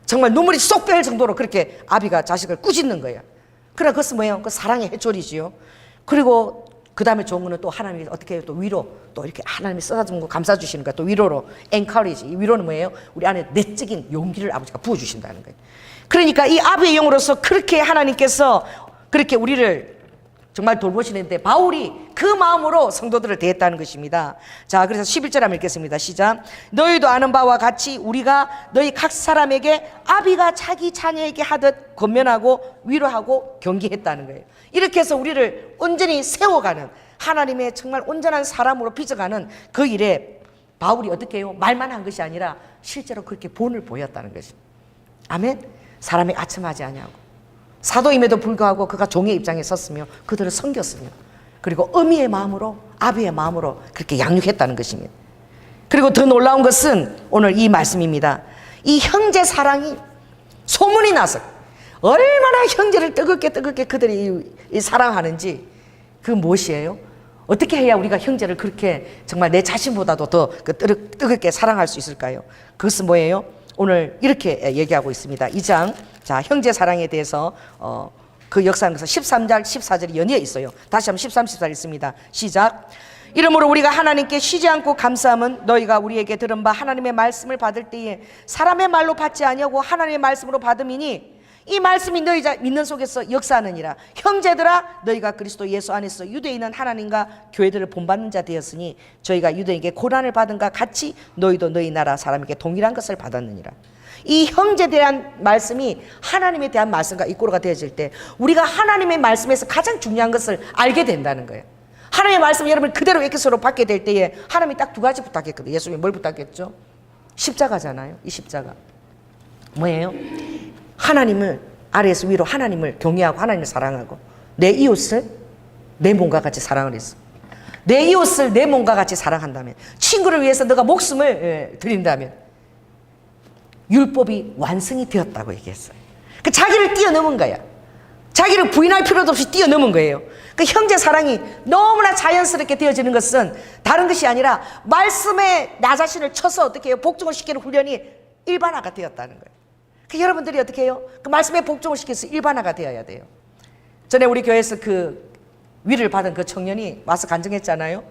정말 눈물이 쏙 뺄 정도로 그렇게 아비가 자식을 꾸짖는 거예요. 그러나 그것은 뭐예요? 그 사랑의 해초리지요. 그리고 그 다음에 좋은 거는 또 하나님이 어떻게 해요? 또 위로, 또 이렇게 하나님이 써주는 거 감싸주시는 거야. 또 위로로, encourage. 이 위로는 뭐예요? 우리 안에 내적인 용기를 아버지가 부어주신다는 거예요. 그러니까 이 아비의 영으로서 그렇게 하나님께서 그렇게 우리를 정말 돌보시는데 바울이 그 마음으로 성도들을 대했다는 것입니다. 자, 그래서 11절 한번 읽겠습니다. 시작. 너희도 아는 바와 같이 우리가 너희 각 사람에게 아비가 자기 자녀에게 하듯 권면하고 위로하고 경계했다는 거예요. 이렇게 해서 우리를 온전히 세워가는 하나님의 정말 온전한 사람으로 빚어가는 그 일에 바울이 어떻게 해요? 말만 한 것이 아니라 실제로 그렇게 본을 보였다는 것입니다. 아멘. 사람이 아첨하지 아니하고 사도임에도 불구하고 그가 종의 입장에 섰으며 그들을 섬겼으며 그리고 어미의 마음으로 아비의 마음으로 그렇게 양육했다는 것입니다. 그리고 더 놀라운 것은 오늘 이 말씀입니다. 이 형제 사랑이 소문이 나서 얼마나 형제를 뜨겁게 그들이 사랑하는지 그 무엇이에요? 어떻게 해야 우리가 형제를 그렇게 정말 내 자신보다도 더 뜨겁게 사랑할 수 있을까요? 그것은 뭐예요? 오늘 이렇게 얘기하고 있습니다. 2장 자 형제 사랑에 대해서 그 역사하는 것은 13절 14절이 연이어 있어요. 다시 한번 13, 14절 있습니다. 시작. 이러므로 우리가 하나님께 쉬지 않고 감사함은 너희가 우리에게 들은 바 하나님의 말씀을 받을 때에 사람의 말로 받지 아니하고 하나님의 말씀으로 받음이니 이 말씀이 너희 믿는 속에서 역사하느니라. 형제들아 너희가 그리스도 예수 안에서 유대인은 하나님과 교회들을 본받는 자 되었으니 저희가 유대인에게 고난을 받은가 같이 너희도 너희 나라 사람에게 동일한 것을 받았느니라. 이 형제에 대한 말씀이 하나님에 대한 말씀과 이꼬로가 되어질 때 우리가 하나님의 말씀에서 가장 중요한 것을 알게 된다는 거예요. 하나님의 말씀 여러분 그대로 에크스로 받게 될 때에 하나님이 딱 두 가지 부탁했거든요. 예수님이 뭘 부탁했죠? 십자가잖아요. 이 십자가. 뭐예요? 하나님을 아래에서 위로 하나님을 경외하고 하나님을 사랑하고 내 이웃을 내 몸과 같이 사랑을 했어. 내 이웃을 내 몸과 같이 사랑한다면, 친구를 위해서 너가 목숨을 드린다면 율법이 완성이 되었다고 얘기했어요. 그 자기를 뛰어넘은 거야. 자기를 부인할 필요도 없이 뛰어넘은 거예요. 그 형제 사랑이 너무나 자연스럽게 되어지는 것은 다른 것이 아니라 말씀에 나 자신을 쳐서 어떻게 해요? 복종을 시키는 훈련이 일반화가 되었다는 거예요. 그 여러분들이 어떻게 해요? 그 말씀에 복종을 시켜서 일반화가 되어야 돼요. 전에 우리 교회에서 그 위를 받은 그 청년이 와서 간증했잖아요.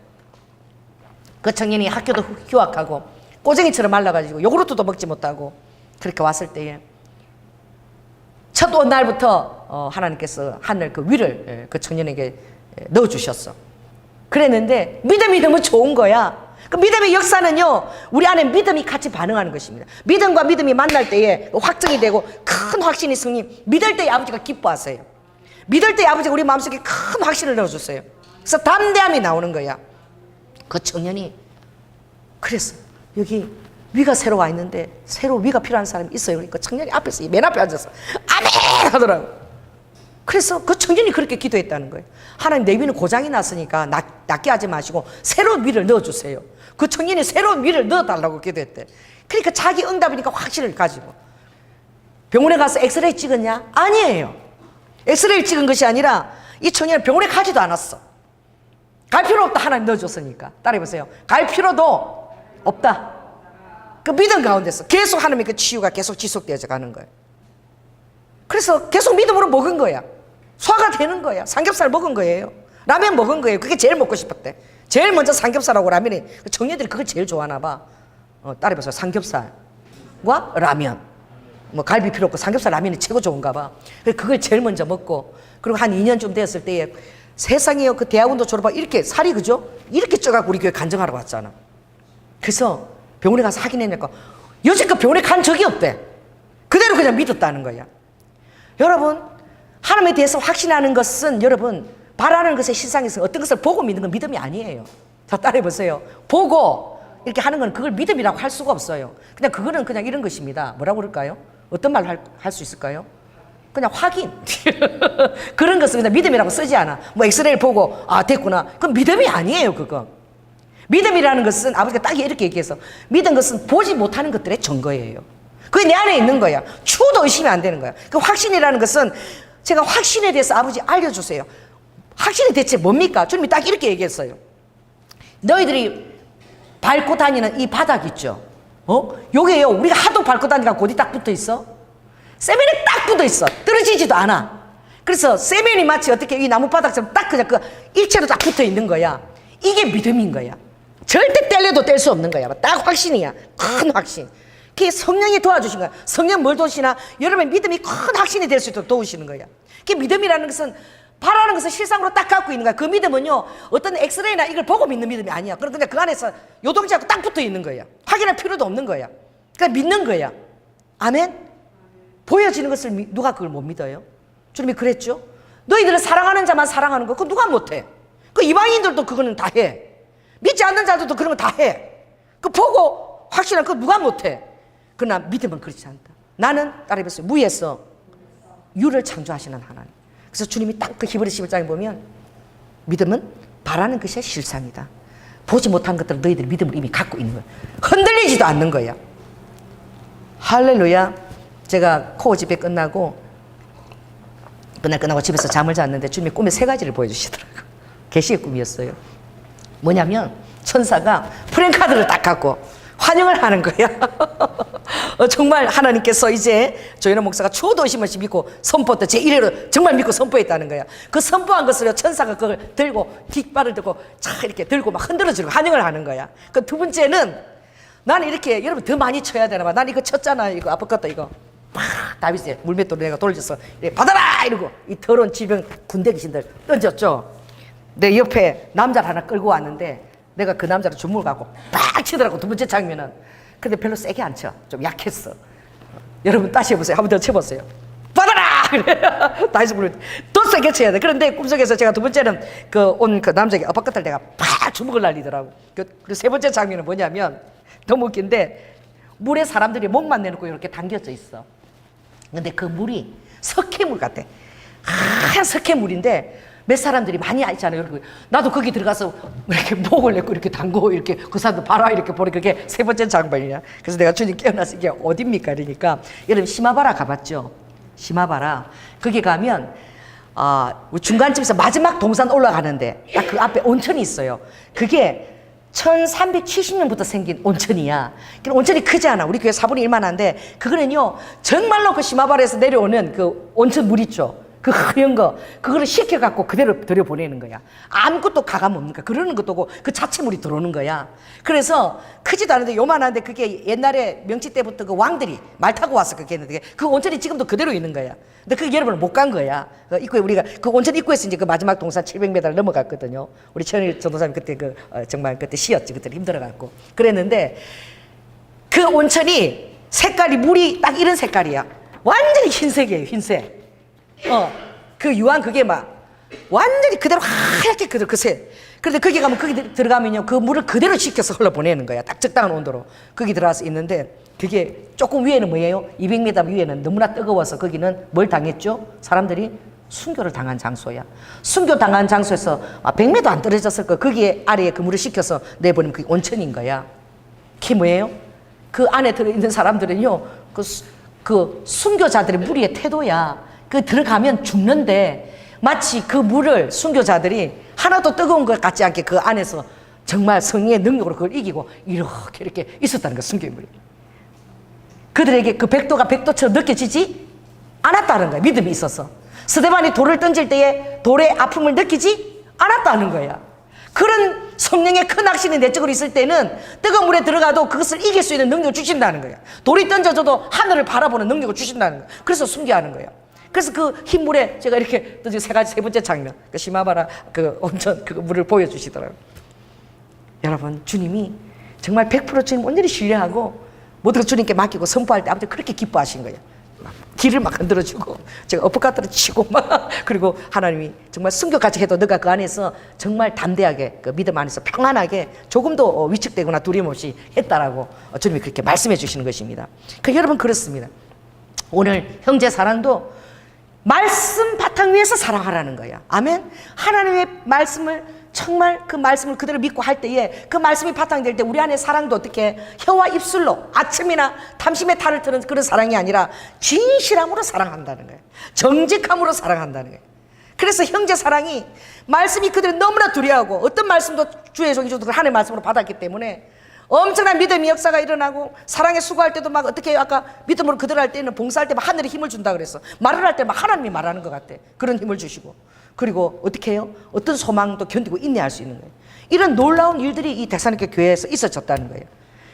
그 청년이 학교도 휴학하고 꼬쟁이처럼 말라가지고 요구르트도 먹지 못하고 그렇게 왔을 때에 첫 온 날부터 하나님께서 하늘 그 위를 그 청년에게 넣어주셨어. 그랬는데 믿음이 너무 좋은 거야. 그 믿음의 역사는요, 우리 안에 믿음이 같이 반응하는 것입니다. 믿음과 믿음이 만날 때에 확증이 되고 큰 확신이 승리. 믿을 때에 아버지가 기뻐하세요. 믿을 때에 아버지가 우리 마음속에 큰 확신을 넣어줬어요. 그래서 담대함이 나오는 거야. 그 청년이 그랬어. 여기 위가 새로 와 있는데 새로 위가 필요한 사람이 있어요. 그러니까 청년이 앞에서 맨 앞에 앉아서 아멘 하더라고. 그래서 그 청년이 그렇게 기도했다는 거예요. 하나님, 내 위는 고장이 났으니까 낫게 하지 마시고 새로운 위를 넣어주세요. 그 청년이 새로운 위를 넣어달라고 기도했대. 그러니까 자기 응답이니까 확신을 가지고 병원에 가서 엑스레이 찍었냐? 아니에요. 엑스레이 찍은 것이 아니라 이 청년은 병원에 가지도 않았어. 갈 필요 없다. 하나님 넣어줬으니까. 따라해보세요. 갈 필요도 없다. 그 믿음 가운데서 계속 하나님의 그 치유가 계속 지속되어져 가는 거예요. 그래서 계속 믿음으로 먹은 거야. 소화가 되는 거야. 삼겹살 먹은 거예요. 라면 먹은 거예요. 그게 제일 먹고 싶었대. 제일 먼저 삼겹살하고 라면이, 청년들이 그걸 제일 좋아하나 봐. 따라해보세요. 삼겹살과 라면. 뭐 갈비 필요 없고 삼겹살 라면이 최고 좋은가 봐. 그걸 제일 먼저 먹고, 그리고 한 2년쯤 됐을 때에 세상에요, 그 대학원도 졸업하고 이렇게 살이, 그죠? 이렇게 쪄갖고 우리 교회 간증하러 왔잖아. 그래서 병원에 가서 확인했니까 여지껏 병원에 간 적이 없대. 그대로 그냥 믿었다는 거야. 여러분, 하나님에 대해서 확신하는 것은 여러분 바라는 것의 실상에서 어떤 것을 보고 믿는 건 믿음이 아니에요. 자, 따라해보세요. 보고 이렇게 하는 건 그걸 믿음이라고 할 수가 없어요. 그냥 그거는 그냥 이런 것입니다. 뭐라고 그럴까요? 어떤 말 할 수 있을까요? 그냥 확인. 그런 것은 그냥 믿음이라고 쓰지 않아. 뭐 엑스레이를 보고 아 됐구나. 그건 믿음이 아니에요. 그거. 믿음이라는 것은 아버지가 딱 이렇게 얘기해서 믿은 것은 보지 못하는 것들의 증거예요. 그게 내 안에 있는 거야. 추워도 의심이 안 되는 거야. 그 확신이라는 것은 제가 확신에 대해서 아버지 알려주세요. 확신이 대체 뭡니까? 주님이 딱 이렇게 얘기했어요. 너희들이 밟고 다니는 이 바닥 있죠? 요게요, 우리가 하도 밟고 다니니까 곧이 딱 붙어 있어. 세면에 딱 붙어 있어. 떨어지지도 않아. 그래서 세면이 마치 어떻게 이 나무 바닥처럼 딱 그냥 그 일체로 딱 붙어 있는 거야. 이게 믿음인 거야. 절대 뗄래도 뗄 수 없는 거야. 딱 확신이야. 큰 확신. 그게 성령이 도와주신 거야. 성령 뭘 도우시나? 여러분의 믿음이 큰 확신이 될 수 있도록 도우시는 거야. 그 믿음이라는 것은 바라는 것을 실상으로 딱 갖고 있는 거야. 그 믿음은요, 어떤 엑스레이나 이걸 보고 믿는 믿음이 아니야. 그럼 그냥 그 안에서 요동치하고 딱 붙어 있는 거야. 확인할 필요도 없는 거야. 그러니까 믿는 거야. 아멘? 보여지는 것을 누가 그걸 못 믿어요? 주님이 그랬죠? 너희들은 사랑하는 자만 사랑하는 거, 그거 누가 못해? 그 이방인들도 그거는 다 해. 믿지 않는 자들도 그런 거 다 해. 그 보고 확신한 거 누가 못해? 그러나 믿음은 그렇지 않다. 나는 따라해보세요. 무에서 유를 창조하시는 하나님. 그래서 주님이 딱 그 히브리 11장에 보면 믿음은 바라는 것이 실상이다. 보지 못한 것들을 너희들이 믿음을 이미 갖고 있는 거야. 흔들리지도 않는 거야. 할렐루야. 제가 코어 집회 끝나고 집에서 잠을 잤는데 주님이 꿈에 3가지를 보여주시더라고요. 계시의 꿈이었어요. 뭐냐면 천사가 프랜카드를 딱 갖고 환영을 하는 거야. 정말 하나님께서 이제 조현호 목사가 추워도 오심을 믿고 선포했다. 제 1회로 정말 믿고 선포했다는 거야. 그 선포한 것을 천사가 그걸 들고 뒷발을 들고 차 이렇게 들고 막 흔들어주고 환영을 하는 거야. 그 두 번째는 나는 이렇게 여러분 더 많이 쳐야 되나 봐. 난 이거 쳤잖아. 이거 아팠겠다 이거. 막 다윗이 물맷돌로 내가 돌려서 받아라 이러고 이 더러운 지병 군대 귀신들 던졌죠. 내 옆에 남자를 하나 끌고 왔는데 내가 그 남자를 주먹을 갖고 빡 치더라고. 두 번째 장면은. 근데 별로 세게 안 쳐. 좀 약했어. 여러분 다시 해보세요. 한 번 더 쳐보세요. 받아라! 그래. 다시 부를 때 더 세게 쳐야 돼. 그런데 꿈속에서 제가 두 번째는 온 그 남자에게 엇박끝을 내가 팍 주먹을 날리더라고. 그 세 번째 장면은 뭐냐면 너무 웃긴데 물에 사람들이 목만 내놓고 이렇게 담겨져 있어. 근데 그 물이 석회물 같아. 하얀 석회물인데 몇 사람들이 많이 있잖아요. 나도 거기 들어가서 이렇게 목을 내고 이렇게 담고 이렇게 그 사람들 봐라 이렇게 보니 그게 세 번째 장면이냐. 그래서 내가 주님 깨어나서 이게 어딥니까? 이러니까 여러분 시마바라 가봤죠? 시마바라. 거기 가면 중간쯤에서 마지막 동산 올라가는데 딱 그 앞에 온천이 있어요. 그게 1370년부터 생긴 온천이야. 온천이 크지 않아. 우리 교회 4분의 1만 한데 그거는요 정말로 그 시마바라에서 내려오는 그 온천 물 있죠. 그 하얀 거 그거를 식혀갖고 그대로 들여보내는 거야. 아무것도 가감 없는 거야. 그러는 것도 없고 그 자체물이 들어오는 거야. 그래서 크지도 않은데 요만한데 그게 옛날에 명치 때부터 그 왕들이 말 타고 와서 그렇게 했는데 그 온천이 지금도 그대로 있는 거야. 근데 그 여러분은 못 간 거야. 그 입구에 우리가 그 온천 입구에서 이제 그 마지막 동산 700m를 넘어갔거든요. 우리 천일 전도사님 그때 정말 그때 쉬었지. 그때 힘들어갖고 그랬는데 그 온천이 색깔이 물이 딱 이런 색깔이야. 완전히 흰색이에요. 흰색. 그 유황 그게 막 완전히 그대로 하얗게 그대로 그 색. 그런데 거기 가면 거기 들어가면요 그 물을 그대로 식혀서 흘러보내는 거야. 딱 적당한 온도로 거기 들어가서 있는데 그게 조금 위에는 뭐예요? 200m 위에는 너무나 뜨거워서 거기는 뭘 당했죠? 사람들이 순교를 당한 장소야. 순교 당한 장소에서 100m 안 떨어졌을 거 거기에 아래에 그 물을 식혀서 내보내면 그게 온천인 거야. 그게 뭐예요? 그 안에 들어있는 사람들은요 그 순교자들의 무리의 태도야. 그 들어가면 죽는데 마치 그 물을 순교자들이 하나도 뜨거운 것 같지 않게 그 안에서 정말 성령의 능력으로 그걸 이기고 이렇게 있었다는 거야. 순교의 물이 그들에게 그 백도가 백도처럼 느껴지지 않았다는 거야. 믿음이 있어서 스데반이 돌을 던질 때에 돌의 아픔을 느끼지 않았다는 거야. 그런 성령의 큰 확신이 내적으로 있을 때는 뜨거운 물에 들어가도 그것을 이길 수 있는 능력을 주신다는 거야. 돌이 던져져도 하늘을 바라보는 능력을 주신다는 거야. 그래서 순교하는 거야. 그래서 그 흰 물에 제가 이렇게 또 세 번째 장면, 그 시마바라 그 온천 그 물을 보여주시더라고요. 여러분, 주님이 정말 100% 주님 온전히 신뢰하고 모든 걸 주님께 맡기고 선포할 때 아버지 그렇게 기뻐하신 거예요. 길을 막 흔들어주고 제가 어퍼카트를 치고 막 그리고 하나님이 정말 순교까지 해도 너가 그 안에서 정말 담대하게 그 믿음 안에서 평안하게 조금도 위축되거나 두려움 없이 했다라고 주님이 그렇게 말씀해 주시는 것입니다. 여러분 그렇습니다. 오늘 형제 사랑도 말씀 바탕 위에서 사랑하라는 거야. 아멘. 하나님의 말씀을 정말 그 말씀을 그대로 믿고 할 때에 그 말씀이 바탕될 때 우리 안에 사랑도 어떻게 혀와 입술로 아침이나 탐심의 탈을 트는 그런 사랑이 아니라 진실함으로 사랑한다는 거예요. 정직함으로 사랑한다는 거예요. 그래서 형제 사랑이 말씀이 그들을 너무나 두려워하고 어떤 말씀도 주의 종이 주도 하나님의 말씀으로 받았기 때문에 엄청난 믿음의 역사가 일어나고 사랑에 수고할 때도 막 어떻게 해요? 아까 믿음으로 그대로 할 때는 봉사할 때 막 하늘이 힘을 준다 그랬어. 말을 할 때 막 하나님이 말하는 것 같아. 그런 힘을 주시고 그리고 어떻게 해요? 어떤 소망도 견디고 인내할 수 있는 거예요. 이런 놀라운 일들이 이 데살로니가 교회에서 있어졌다는 거예요.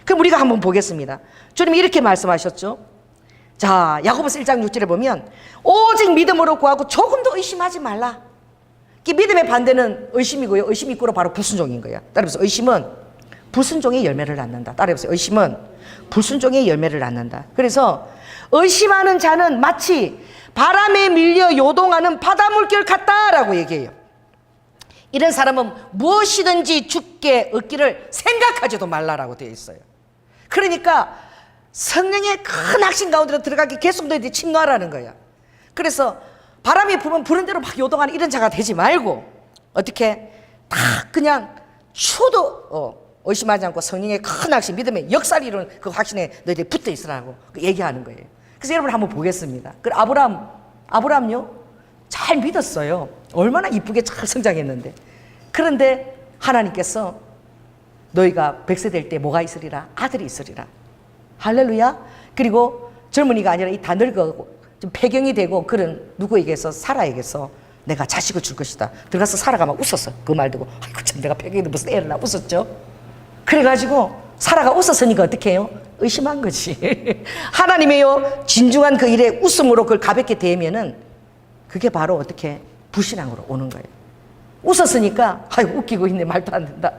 그럼 우리가 한번 보겠습니다. 주님이 이렇게 말씀하셨죠. 자, 야고보서 1장 6절에 보면 오직 믿음으로 구하고 조금도 의심하지 말라. 이 믿음의 반대는 의심이고요. 의심이 있고로 바로 불순종인 거예요. 따라서 의심은 불순종의 열매를 낳는다. 따라해보세요. 의심은 불순종의 열매를 낳는다. 그래서 의심하는 자는 마치 바람에 밀려 요동하는 바닷물결 같다라고 얘기해요. 이런 사람은 무엇이든지 죽게 얻기를 생각하지도 말라라고 되어 있어요. 그러니까 성령의 큰 확신 가운데로 들어가기 계속 너희들이 침노하라는 거야. 그래서 바람이 불면 부는 대로 막 요동하는 이런 자가 되지 말고 어떻게 다 그냥 추도 의심하지 않고 성령의 큰 확신, 믿음의 역사를 이루는 그 확신에 너희들이 붙어 있으라고 얘기하는 거예요. 그래서 여러분 한번 보겠습니다. 그 아브라함요 잘 믿었어요. 얼마나 이쁘게 잘 성장했는데. 그런데 하나님께서 너희가 100세 될 때 뭐가 있으리라? 아들이 있으리라. 할렐루야. 그리고 젊은이가 아니라 이 다 늙어 좀 폐경이 되고 그런 누구에게서 사라에게서 내가 자식을 줄 것이다. 들어가서 사라가 막 웃었어. 그 말 듣고 아이고 참 내가 폐경이 돼 무슨 애를 낳아 웃었죠. 그래가지고 사라가 웃었으니까 어떻게 해요? 의심한 거지. 하나님의요 진중한 그 일에 웃음으로 그걸 가볍게 대면은 그게 바로 어떻게 불신앙으로 오는 거예요. 웃었으니까 아이고 웃기고 있네 말도 안 된다.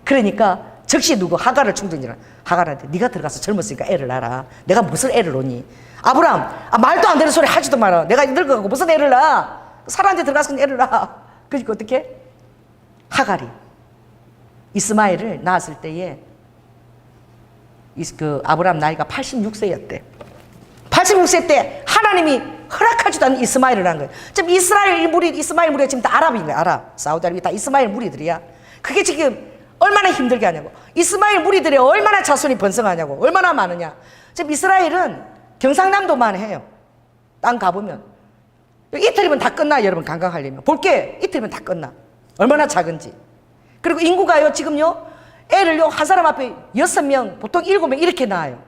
그러니까 즉시 누구 하갈을 충동이라 하갈한테 네가 들어가서 젊었으니까 애를 낳아라. 내가 무슨 애를 놓니? 아브라함 말도 안 되는 소리 하지도 마라. 내가 늙어가고 무슨 애를 낳아? 사라한테 들어가서 애를 낳아. 그러니까 어떻게? 하갈이 이스마엘을 낳았을 때에 그 아브라함 나이가 86세였대. 86세 때 하나님이 허락하지도 않은 이스마엘을 한 거예요. 지금 이스마엘 무리가 지금 다 아랍인 거야. 아랍, 사우디아라비아 다 이스마엘 무리들이야. 그게 지금 얼마나 힘들게 하냐고. 이스마엘 무리들이 얼마나 자손이 번성하냐고. 얼마나 많으냐. 지금 이스라엘은 경상남도만 해요. 땅 가보면 이틀이면 다 끝나. 여러분 관광하려면 볼게 이틀이면 다 끝나. 얼마나 작은지. 그리고 인구가요 지금요 애를요 한 사람 앞에 6명 보통 7명 이렇게 낳아요.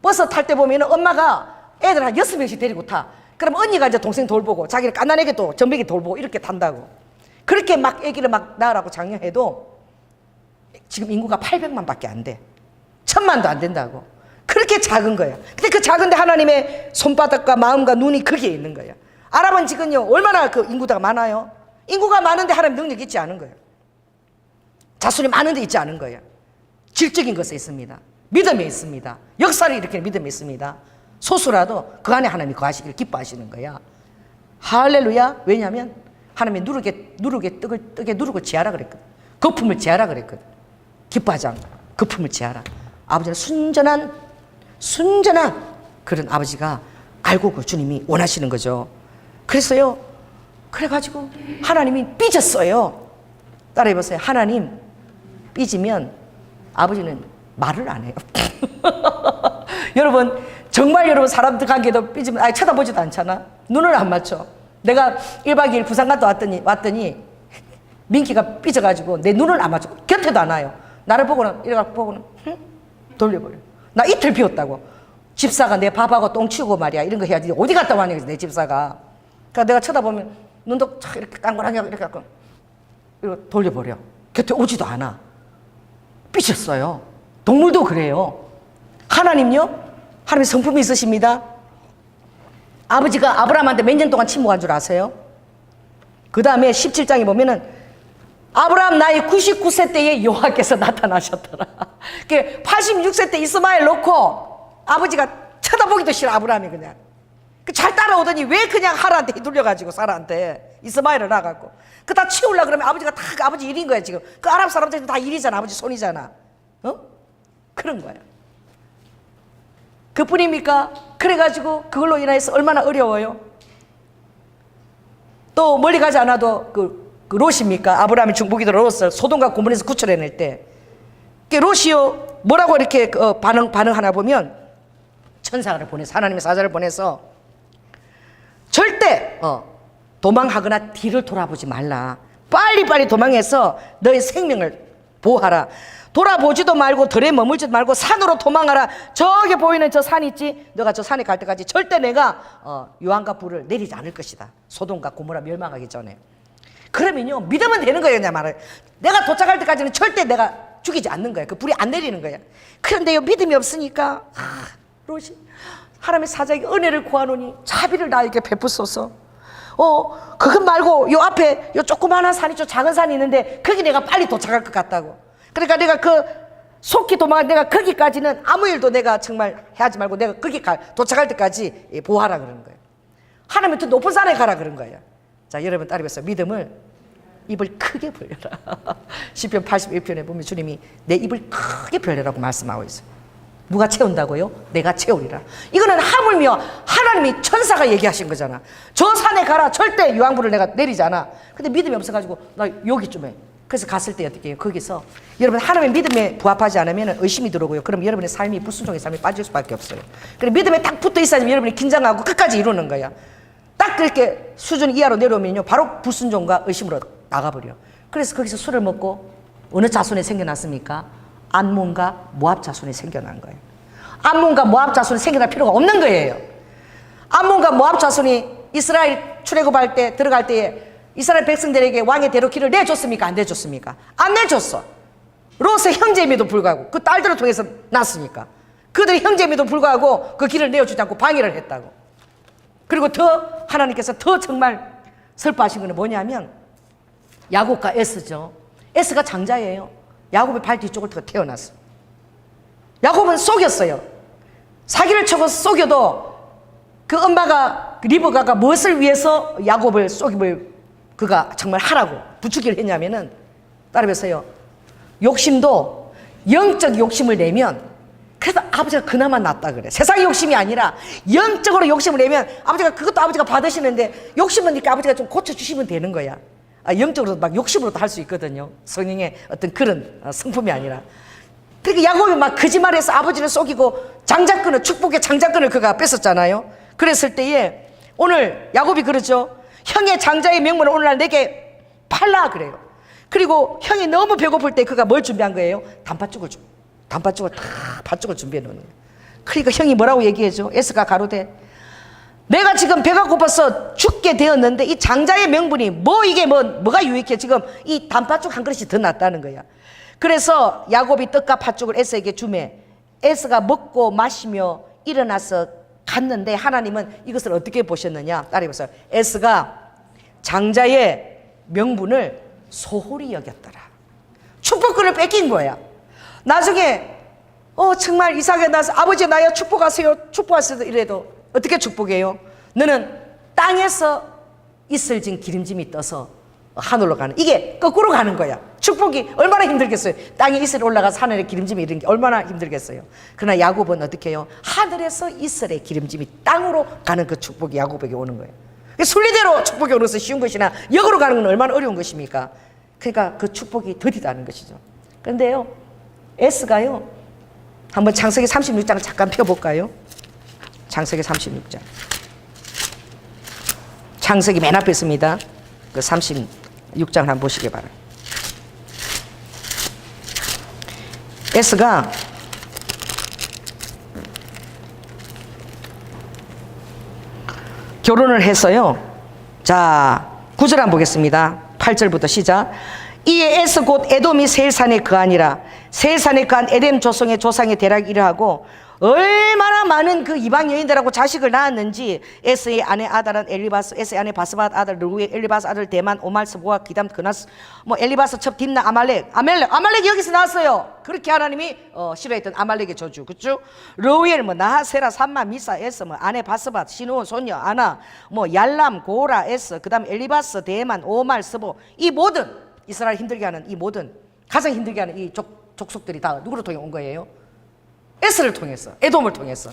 버스 탈 때 보면 엄마가 애들 한 6명씩 데리고 타. 그럼 언니가 이제 동생 돌보고 자기를 갓난애기 또 전배기 돌보고 이렇게 탄다고. 그렇게 막 애기를 막 낳으라고 장려해도 지금 인구가 800만 밖에 안 돼. 1000만도 안 된다고. 그렇게 작은 거야. 근데 그 작은데 하나님의 손바닥과 마음과 눈이 거기에 있는 거야. 아랍은 지금요 얼마나 그 인구가 많아요. 인구가 많은데 하나님 능력이 있지 않은 거예요. 자손이 많은데 있지 않은 거예요. 질적인 것에 있습니다. 믿음에 있습니다. 역사를 일으키는 믿음에 있습니다. 소수라도 그 안에 하나님이 거하시기를 기뻐하시는 거야. 할렐루야. 왜냐하면 하나님이 뜨게 누르고 지하라 그랬거든. 거품을 지하라 그랬거든. 기뻐하지 않고 거품을 지하라. 아버지는 순전한 그런 아버지가 알고 그 주님이 원하시는 거죠. 그래서요 그래가지고 하나님이 삐졌어요. 따라해보세요. 하나님 삐지면 아버지는 말을 안 해요. 여러분 정말 여러분 사람들 관계도 삐지면 아예 쳐다보지도 않잖아. 눈을 안 맞춰. 내가 1박 2일 부산 갔다 왔더니 민기가 삐져가지고 내 눈을 안 맞춰. 곁에도 안 와요. 나를 보고는 이래갖고 보고는 돌려버려. 나 이틀 비웠다고. 집사가 내 밥하고 똥 치우고 말이야 이런 거 해야지. 어디 갔다 왔냐 내 집사가. 그러니까 내가 쳐다보면 눈도 이렇게 깡그랑하게 이렇게 갖고 이거 돌려버려. 곁에 오지도 않아. 삐졌어요. 동물도 그래요. 하나님요? 하나님 성품이 있으십니다. 아버지가 아브라함한테 몇 년 동안 침묵한 줄 아세요? 그 다음에 17장에 보면은 아브라함 나이 99세 때에 여호와께서 나타나셨더라. 86세 때 이스마엘 놓고 아버지가 쳐다보기도 싫어. 아브라함이 그냥 잘 따라오더니 왜 그냥 하라한테 휘둘려가지고 사라한테 이스마엘을 낳아갖고 그 다 치우려고 그러면 아버지가 다 그 아버지 일인 거야. 지금 그 아랍 사람들은 다 일이잖아. 아버지 손이잖아. 그런 거야. 그뿐입니까? 그래가지고 그걸로 인해서 얼마나 어려워요. 또 멀리 가지 않아도 그 롯입니까? 아브라함이 중보기도 롯을 소돔과 고모라에서 구출해낼 때 롯이요 뭐라고 이렇게 반응하나 보면 천사를 보내서 하나님의 사자를 보내서 절대 도망하거나 뒤를 돌아보지 말라. 빨리빨리 도망해서 너의 생명을 보호하라. 돌아보지도 말고 들에 머물지도 말고 산으로 도망하라. 저기 보이는 저 산 있지? 너가 저 산에 갈 때까지 절대 내가 유황과 불을 내리지 않을 것이다. 소돔과 고모라 멸망하기 전에. 그러면요 믿으면 되는 거예요. 그냥 말을 내가 도착할 때까지는 절대 내가 죽이지 않는 거야. 그 불이 안 내리는 거야. 그런데요 믿음이 없으니까 롯이 하나님의 사자에게 은혜를 구하노니 자비를 나에게 베푸소서. 그것 말고 요 앞에 요 조그마한 산이 좀 작은 산이 있는데 거기 내가 빨리 도착할 것 같다고. 그러니까 내가 그 속히 도망가 내가 거기까지는 아무 일도 내가 정말 해하지 말고 내가 거기 도착할 때까지 보호하라 그러는 거예요. 하나님은 더 높은 산에 가라 그런 거예요. 자 여러분 따라해보세요. 믿음을 입을 크게 벌려라. 시편 81편에 보면 주님이 내 입을 크게 벌려라고 말씀하고 있어요. 누가 채운다고요? 내가 채우리라. 이거는 하물며 하나님이 천사가 얘기하신 거잖아. 저 산에 가라. 절대 유황불을 내가 내리지 않아. 근데 믿음이 없어가지고 나 여기쯤에. 그래서 갔을 때 어떻게 해요? 거기서 여러분 하나님의 믿음에 부합하지 않으면 의심이 들어오고요. 그럼 여러분의 삶이 불순종의 삶이 빠질 수밖에 없어요. 그럼 믿음에 딱 붙어 있어야지 여러분이 긴장하고 끝까지 이루는 거야. 딱 그렇게 수준 이하로 내려오면요 바로 불순종과 의심으로 나가버려. 그래서 거기서 술을 먹고 어느 자손이 생겨났습니까? 암몬과 모압 자손이 생겨난 거예요. 암몬과 모압 자손이 생겨날 필요가 없는 거예요. 암몬과 모압 자손이 이스라엘 출애굽할 때 들어갈 때에 이스라엘 백성들에게 왕의 대로 길을 내줬습니까? 안 내줬습니까? 안 내줬어. 롯의 형제임에도 불구하고 그 딸들을 통해서 났으니까 그들의 형제임에도 불구하고 그 길을 내어주지 않고 방해를 했다고. 그리고 더 하나님께서 더 정말 슬퍼하신 것은 뭐냐면 야곱과 에스죠. 에스가 장자예요. 야곱의 발 뒤쪽을 더 태어났어. 야곱은 속였어요. 사기를 쳐서 속여도 그 엄마가 리브가가 무엇을 위해서 야곱을 속임을 그가 정말 하라고 부추기를 했냐면은 따라해보세요. 욕심도 영적 욕심을 내면 그래서 아버지가 그나마 낫다 그래. 세상 욕심이 아니라 영적으로 욕심을 내면 아버지가 그것도 아버지가 받으시는데 욕심은 이렇게 아버지가 좀 고쳐주시면 되는 거야. 영적으로도 막 욕심으로도 할 수 있거든요. 성령의 어떤 그런 성품이 아니라. 그러니까 야곱이 막 거짓말해서 아버지를 속이고 장자권을, 축복의 장자권을 그가 뺏었잖아요. 그랬을 때에 오늘 야곱이 그러죠. 형의 장자의 명분을 오늘날 내게 팔라 그래요. 그리고 형이 너무 배고플 때 그가 뭘 준비한 거예요? 단팥죽을 다 팥죽을 준비해 놓는 거예요. 그러니까 형이 뭐라고 얘기해줘? 에스가 가로되 내가 지금 배가 고파서 죽게 되었는데 이 장자의 명분이 이게 뭐가 유익해? 지금 이 단팥죽 한 그릇이 더 낫다는 거야. 그래서 야곱이 떡과 팥죽을 에서에게 주매 에서가 먹고 마시며 일어나서 갔는데 하나님은 이것을 어떻게 보셨느냐? 따라해보세요. 에서가 장자의 명분을 소홀히 여겼더라. 축복권을 뺏긴 거야. 나중에 정말 이삭에 나서 아버지 나야 축복하세요 이래도 어떻게 축복해요? 너는 땅에서 이슬진 기름짐이 떠서 하늘로 가는, 이게 거꾸로 가는 거야. 축복이 얼마나 힘들겠어요. 땅에 이슬이 올라가서 하늘에 기름짐이 이런 게 얼마나 힘들겠어요. 그러나 야곱은 어떻게 해요? 하늘에서 이슬의 기름짐이 땅으로 가는 그 축복이 야곱에게 오는 거예요. 순리대로 축복이 오는 것은 쉬운 것이나 역으로 가는 건 얼마나 어려운 것입니까? 그러니까 그 축복이 더디다는 것이죠. 그런데요, 에스가요, 한번 창세기 36장을 잠깐 펴볼까요? 창세기 36장. 창세기 맨 앞에 있습니다. 그 36장을 한번 보시기 바랍니다. 에스가 결혼을 했어요. 자, 9절 한번 보겠습니다. 8절부터 시작. 이에 에스 곧 에돔이 세일산에 거하니라. 세일산에 거한 에돔 조성의 조상의 대략 이러하고 얼마나 많은 그 이방 여인들하고 자식을 낳았는지 에스의 아내 아달은 엘리바스, 에스의 아내 바스밧 아들 르우엘, 엘리바스 아들 대만, 오말스, 보아, 기담, 그나스, 엘리바스, 첩, 딥나, 아말렉 여기서 나왔어요. 그렇게 하나님이 싫어했던 아말렉의 저주, 그렇죠? 르우엘, 나하세라, 삼마, 미사, 에스, 아내 바스밧, 시누온, 손녀, 아나, 얄람, 고라, 에스, 그다음 엘리바스, 대만, 오말, 스보, 이 모든 이스라엘 힘들게 하는 이 모든 가장 힘들게 하는 이 족속들이 다 누구를 통해 온 거예요? 에스를 통해서, 에돔을 통해서.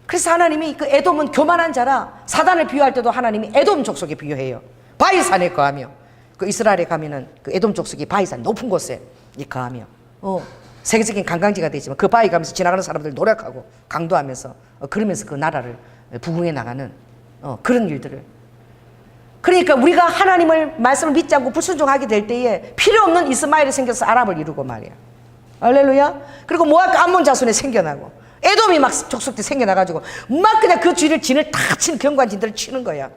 그래서 하나님이 그 에돔은 교만한 자라 사단을 비유할 때도 하나님이 에돔 족속에 비유해요. 바이산에 거하며, 그 이스라엘에 가면은 그 에돔 족속이 바이산 높은 곳에 거하며, 세계적인 관광지가 되지만 그 바위 가면서 지나가는 사람들 노력하고 강도하면서 그러면서 그 나라를 부흥해 나가는 그런 일들을. 그러니까 우리가 하나님을 말씀을 믿지 않고 불순종하게 될 때에 필요 없는 이스마엘이 생겨서 아랍을 이루고 말이야. 할렐루야. 그리고 모압 암몬 자손이 생겨나고 에돔이 막 족속들이 생겨나가지고 막 그냥 그 주위를 진을 다 치는 경관진들을 치는 거야.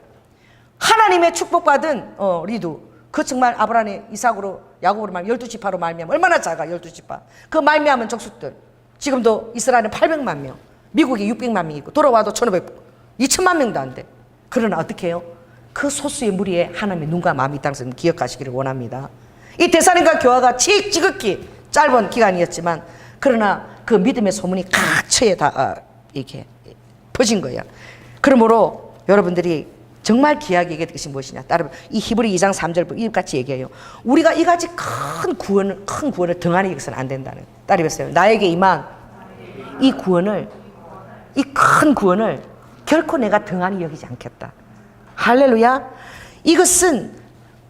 하나님의 축복받은 리두, 그 정말 아브라함의 이삭으로 야곱으로 말미암아 12지파로 말미암아 얼마나 작아. 12지파 그 말미암은 족속들 지금도 이스라엘은 800만 명, 미국이 600만 명 있고 돌아와도 2천만 명도 안 돼. 그러나 어떻게 해요? 그 소수의 무리에 하나님의 눈과 마음이 있다는 것을 기억하시기를 원합니다. 이 데살림과 교화가 지극히 짧은 기간이었지만 그러나 그 믿음의 소문이 각처에 다 이렇게 퍼진 거예요. 그러므로 여러분들이 정말 귀하게 얘기할 것이 무엇이냐? 따르면 이 히브리 2장 3절 이같이 얘기해요. 우리가 이같이 큰 구원을 등한히 여기서는 안 된다는. 따르면서요. 나에게 임한 이 구원을, 이 큰 구원을 결코 내가 등한히 여기지 않겠다. 할렐루야. 이것은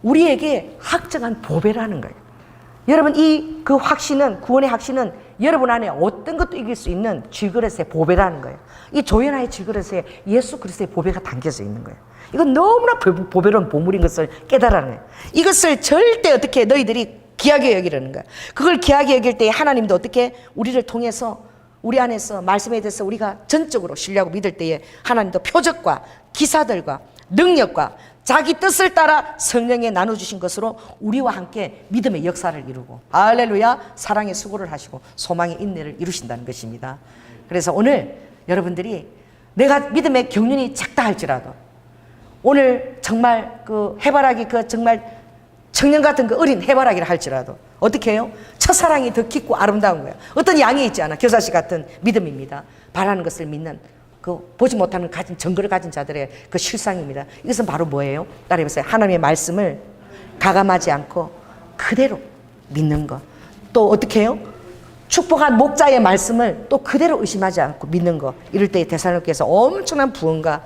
우리에게 확정한 보배라는 거예요. 여러분, 그 확신은, 구원의 확신은 여러분 안에 어떤 것도 이길 수 있는 질그릇의 보배라는 거예요. 이 조연하의 질그릇에 예수 그리스도의 보배가 담겨져 있는 거예요. 이건 너무나 보배로운 보물인 것을 깨달아는 거예요. 이것을 절대 어떻게 너희들이 귀하게 여기려는 거예요. 그걸 귀하게 여길 때 하나님도 어떻게 우리를 통해서 우리 안에서 말씀에 대해서 우리가 전적으로 신뢰하고 믿을 때에 하나님도 표적과 기사들과 능력과 자기 뜻을 따라 성령에 나눠주신 것으로 우리와 함께 믿음의 역사를 이루고 할렐루야 사랑의 수고를 하시고 소망의 인내를 이루신다는 것입니다. 그래서 오늘 여러분들이 내가 믿음의 경륜이 작다 할지라도 오늘 정말 그 해바라기 그 정말 청년 같은 그 어린 해바라기를 할지라도 어떻게 해요? 첫사랑이 더 깊고 아름다운 거예요. 어떤 양이 있지 않아. 겨자씨 같은 믿음입니다. 바라는 것을 믿는 그 보지 못하는 증거를 가진 자들의 그 실상입니다. 이것은 바로 뭐예요? 따라해보세요. 하나님의 말씀을 가감하지 않고 그대로 믿는 것. 또 어떻게 해요? 축복한 목자의 말씀을 또 그대로 의심하지 않고 믿는 거. 이럴 때 데살로니가에서 엄청난 부흥과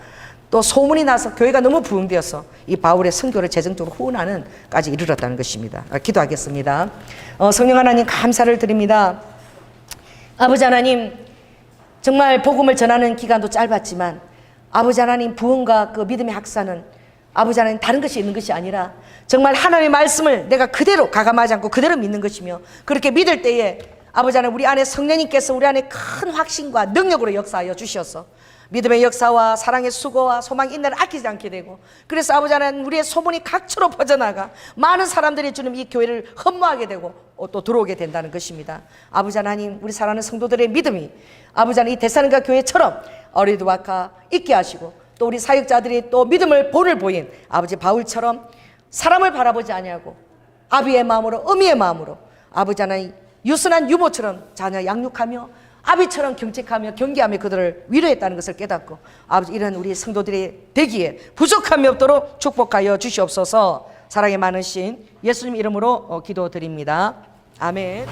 또 소문이 나서 교회가 너무 부흥되어서 이 바울의 선교를 재정적으로 후원하는까지 이르렀다는 것입니다. 기도하겠습니다. 성령 하나님 감사를 드립니다. 아버지 하나님, 정말 복음을 전하는 기간도 짧았지만 아버지 하나님 부흥과 그 믿음의 확산은 아버지 하나님 다른 것이 있는 것이 아니라 정말 하나님의 말씀을 내가 그대로 가감하지 않고 그대로 믿는 것이며, 그렇게 믿을 때에 아버지 하나님 우리 안에 성령님께서 우리 안에 큰 확신과 능력으로 역사하여 주셔서 믿음의 역사와 사랑의 수고와 소망 인내를 아끼지 않게 되고, 그래서 아버지 하나님 우리의 소문이 각처로 퍼져나가 많은 사람들이 주님 이 교회를 흠모하게 되고 또 들어오게 된다는 것입니다. 아버지 하나님 우리 사랑하는 성도들의 믿음이 아버지 하나님 이 데살로니가 교회처럼 어리드와카 있게 하시고, 또 우리 사역자들이 또 믿음을 본을 보인 아버지 바울처럼 사람을 바라보지 아니하고 아비의 마음으로 어미의 마음으로 아버지 하나님 유순한 유모처럼 자녀 양육하며 아비처럼 경책하며 경계하며 그들을 위로했다는 것을 깨닫고 아버지 이런 우리 성도들이 되기에 부족함이 없도록 축복하여 주시옵소서. 사랑이 많으신 예수님 이름으로 기도드립니다. 아멘.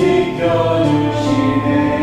지켜주시네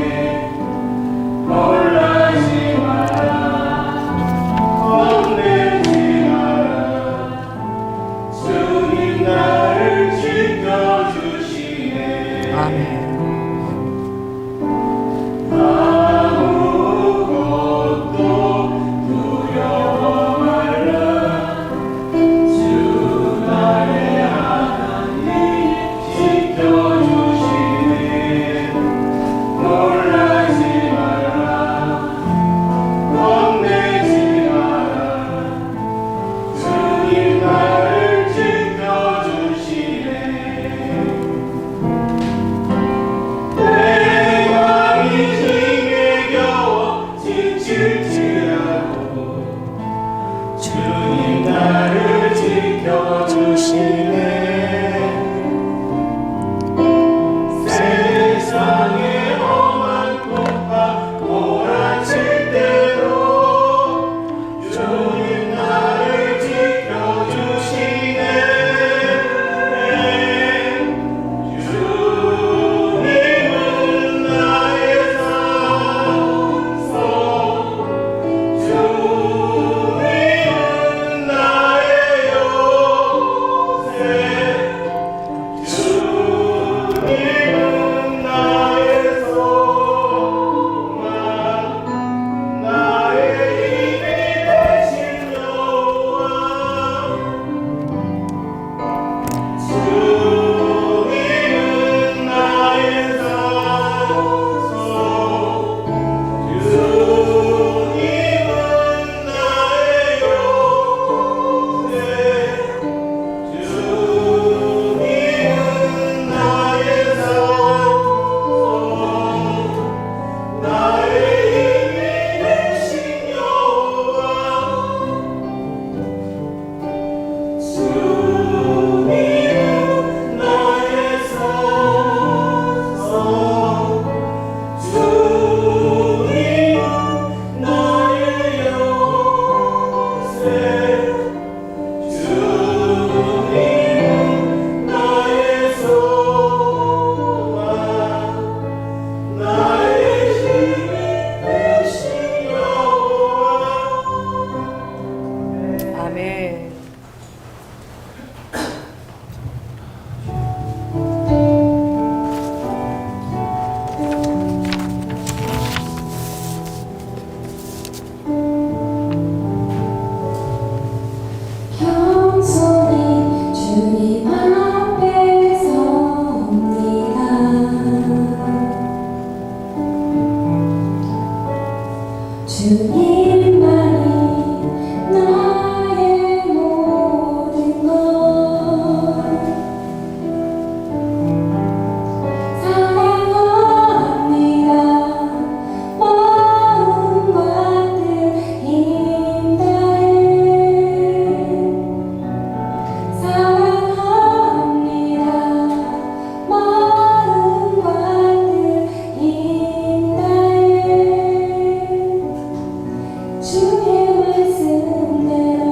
주의 말씀대로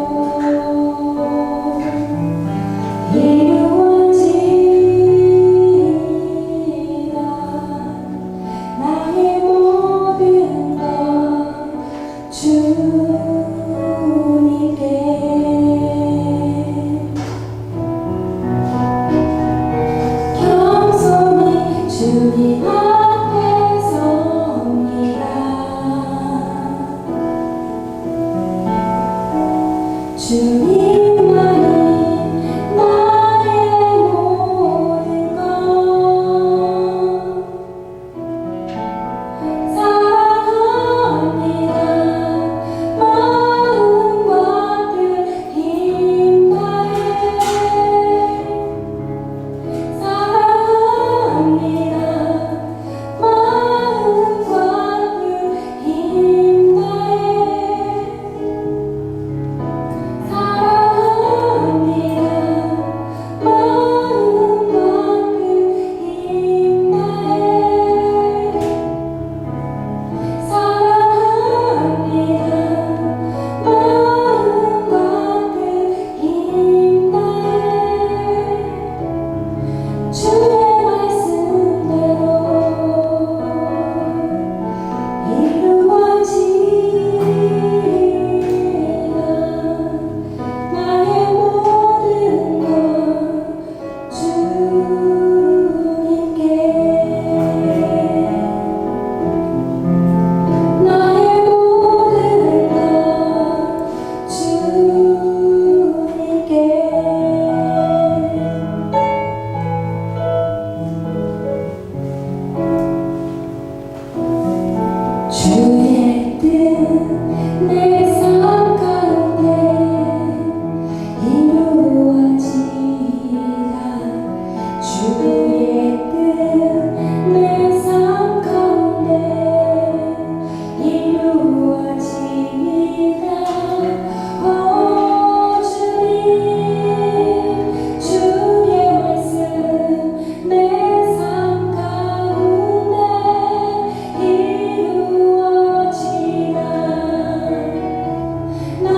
이루어지리라. 나의 모든 것 주님께 겸손히 주님 앞에 섭니다. 주님만이 나의 모든 것 사랑합니다. 마음과 뜻 힘 다해 사랑합니다. 마음과 뜻 힘 다해 사랑합니다. 마음과 뜻 힘 다해 사랑합니다. 마음과 뜻 힘 다해 주의 말씀대로 이루어지리라. 나의 모든 것 주님께 나의 모든 것 주님께 주의 뜻 내 삶 가운데 이루어지리라. 주의 뜻 내 삶 가운데 이루어지리라. 오 주님 주의 말씀 내 삶 가운데 이루어지라. 나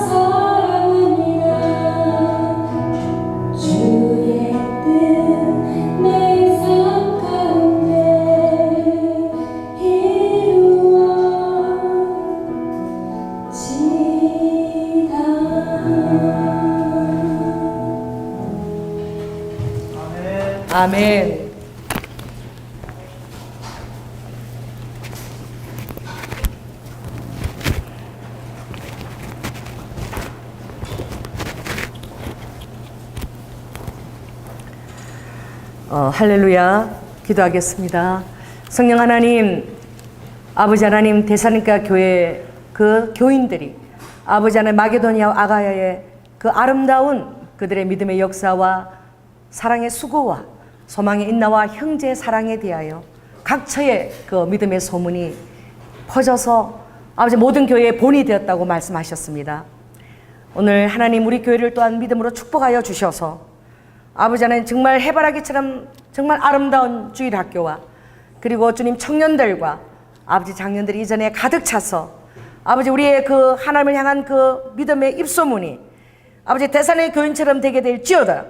사랑합니다. 주의 뜻 내 삶 가운데 이루어지다. 아멘. 할렐루야. 기도하겠습니다. 성령 하나님, 아버지 하나님, 데살로니가 교회 그 교인들이 아버지 하나님 마게도니아와 아가야의 그 아름다운 그들의 믿음의 역사와 사랑의 수고와 소망의 인나와 형제의 사랑에 대하여 각처에 그 믿음의 소문이 퍼져서 아버지 모든 교회의 본이 되었다고 말씀하셨습니다. 오늘 하나님 우리 교회를 또한 믿음으로 축복하여 주셔서 아버지 하나님 정말 해바라기처럼 정말 아름다운 주일학교와 그리고 주님 청년들과 아버지 장년들이 이전에 가득 차서 아버지 우리의 그 하나님을 향한 그 믿음의 입소문이 아버지 데살로니가 교인처럼 되게 될지어다.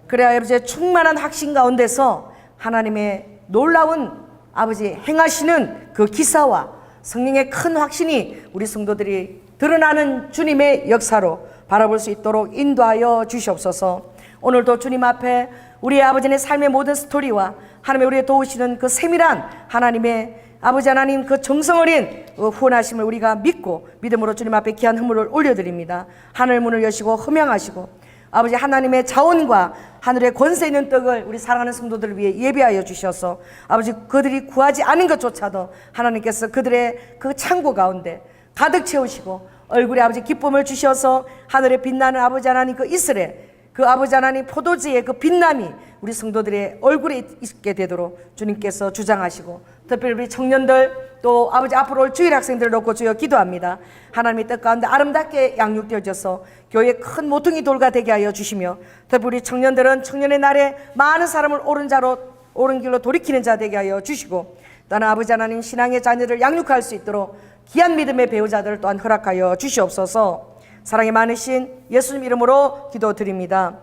그래야 아버지의 충만한 확신 가운데서 하나님의 놀라운 아버지 행하시는 그 기사와 성령의 큰 확신이 우리 성도들이 드러나는 주님의 역사로 바라볼 수 있도록 인도하여 주시옵소서. 오늘도 주님 앞에 우리의 아버지의 삶의 모든 스토리와 하나님의 우리의 도우시는 그 세밀한 하나님의 아버지 하나님 그 정성어린 후원하심을 우리가 믿고 믿음으로 주님 앞에 귀한 헌물을 올려드립니다. 하늘 문을 여시고 흠양하시고 아버지 하나님의 자원과 하늘의 권세 있는 떡을 우리 사랑하는 성도들을 위해 예비하여 주셔서 아버지 그들이 구하지 않은 것조차도 하나님께서 그들의 그 창고 가운데 가득 채우시고 얼굴에 아버지 기쁨을 주셔서 하늘에 빛나는 아버지 하나님 그 이스라엘 그 아버지 하나님 포도주의 그 빛남이 우리 성도들의 얼굴에 있게 되도록 주님께서 주장하시고 특별히 우리 청년들 또 아버지 앞으로 올 주일 학생들을 놓고 주여 기도합니다. 하나님의 뜻 가운데 아름답게 양육되어져서 교회의 큰 모퉁이 돌가 되게 하여 주시며 특별히 우리 청년들은 청년의 날에 많은 사람을 옳은 길로 돌이키는 자 되게 하여 주시고 또한 아버지 하나님 신앙의 자녀를 양육할 수 있도록 귀한 믿음의 배우자들을 또한 허락하여 주시옵소서. 사랑이 많으신 예수님 이름으로 기도드립니다.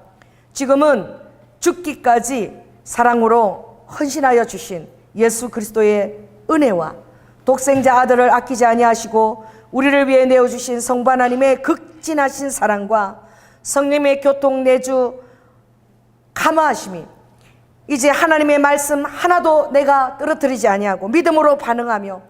지금은 죽기까지 사랑으로 헌신하여 주신 예수 그리스도의 은혜와 독생자 아들을 아끼지 아니하시고 우리를 위해 내어주신 성부 하나님의 극진하신 사랑과 성령의 교통 내주 감화하심이 이제 하나님의 말씀 하나도 내가 떨어뜨리지 아니하고 믿음으로 반응하며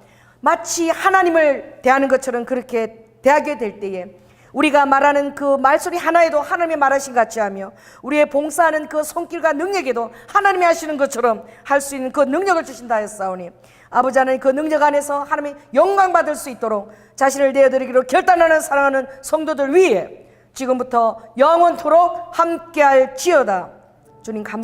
마치 하나님을 대하는 것처럼 그렇게 대하게 될 때에 우리가 말하는 그 말소리 하나에도 하나님의 말하신 같이 하며 우리의 봉사하는 그 손길과 능력에도 하나님이 하시는 것처럼 할 수 있는 그 능력을 주신다 하였사오니 아버지 하나님 그 능력 안에서 하나님의 영광 받을 수 있도록 자신을 내어드리기로 결단하는 사랑하는 성도들 위해 지금부터 영원토록 함께할지어다. 주님 감사합니다.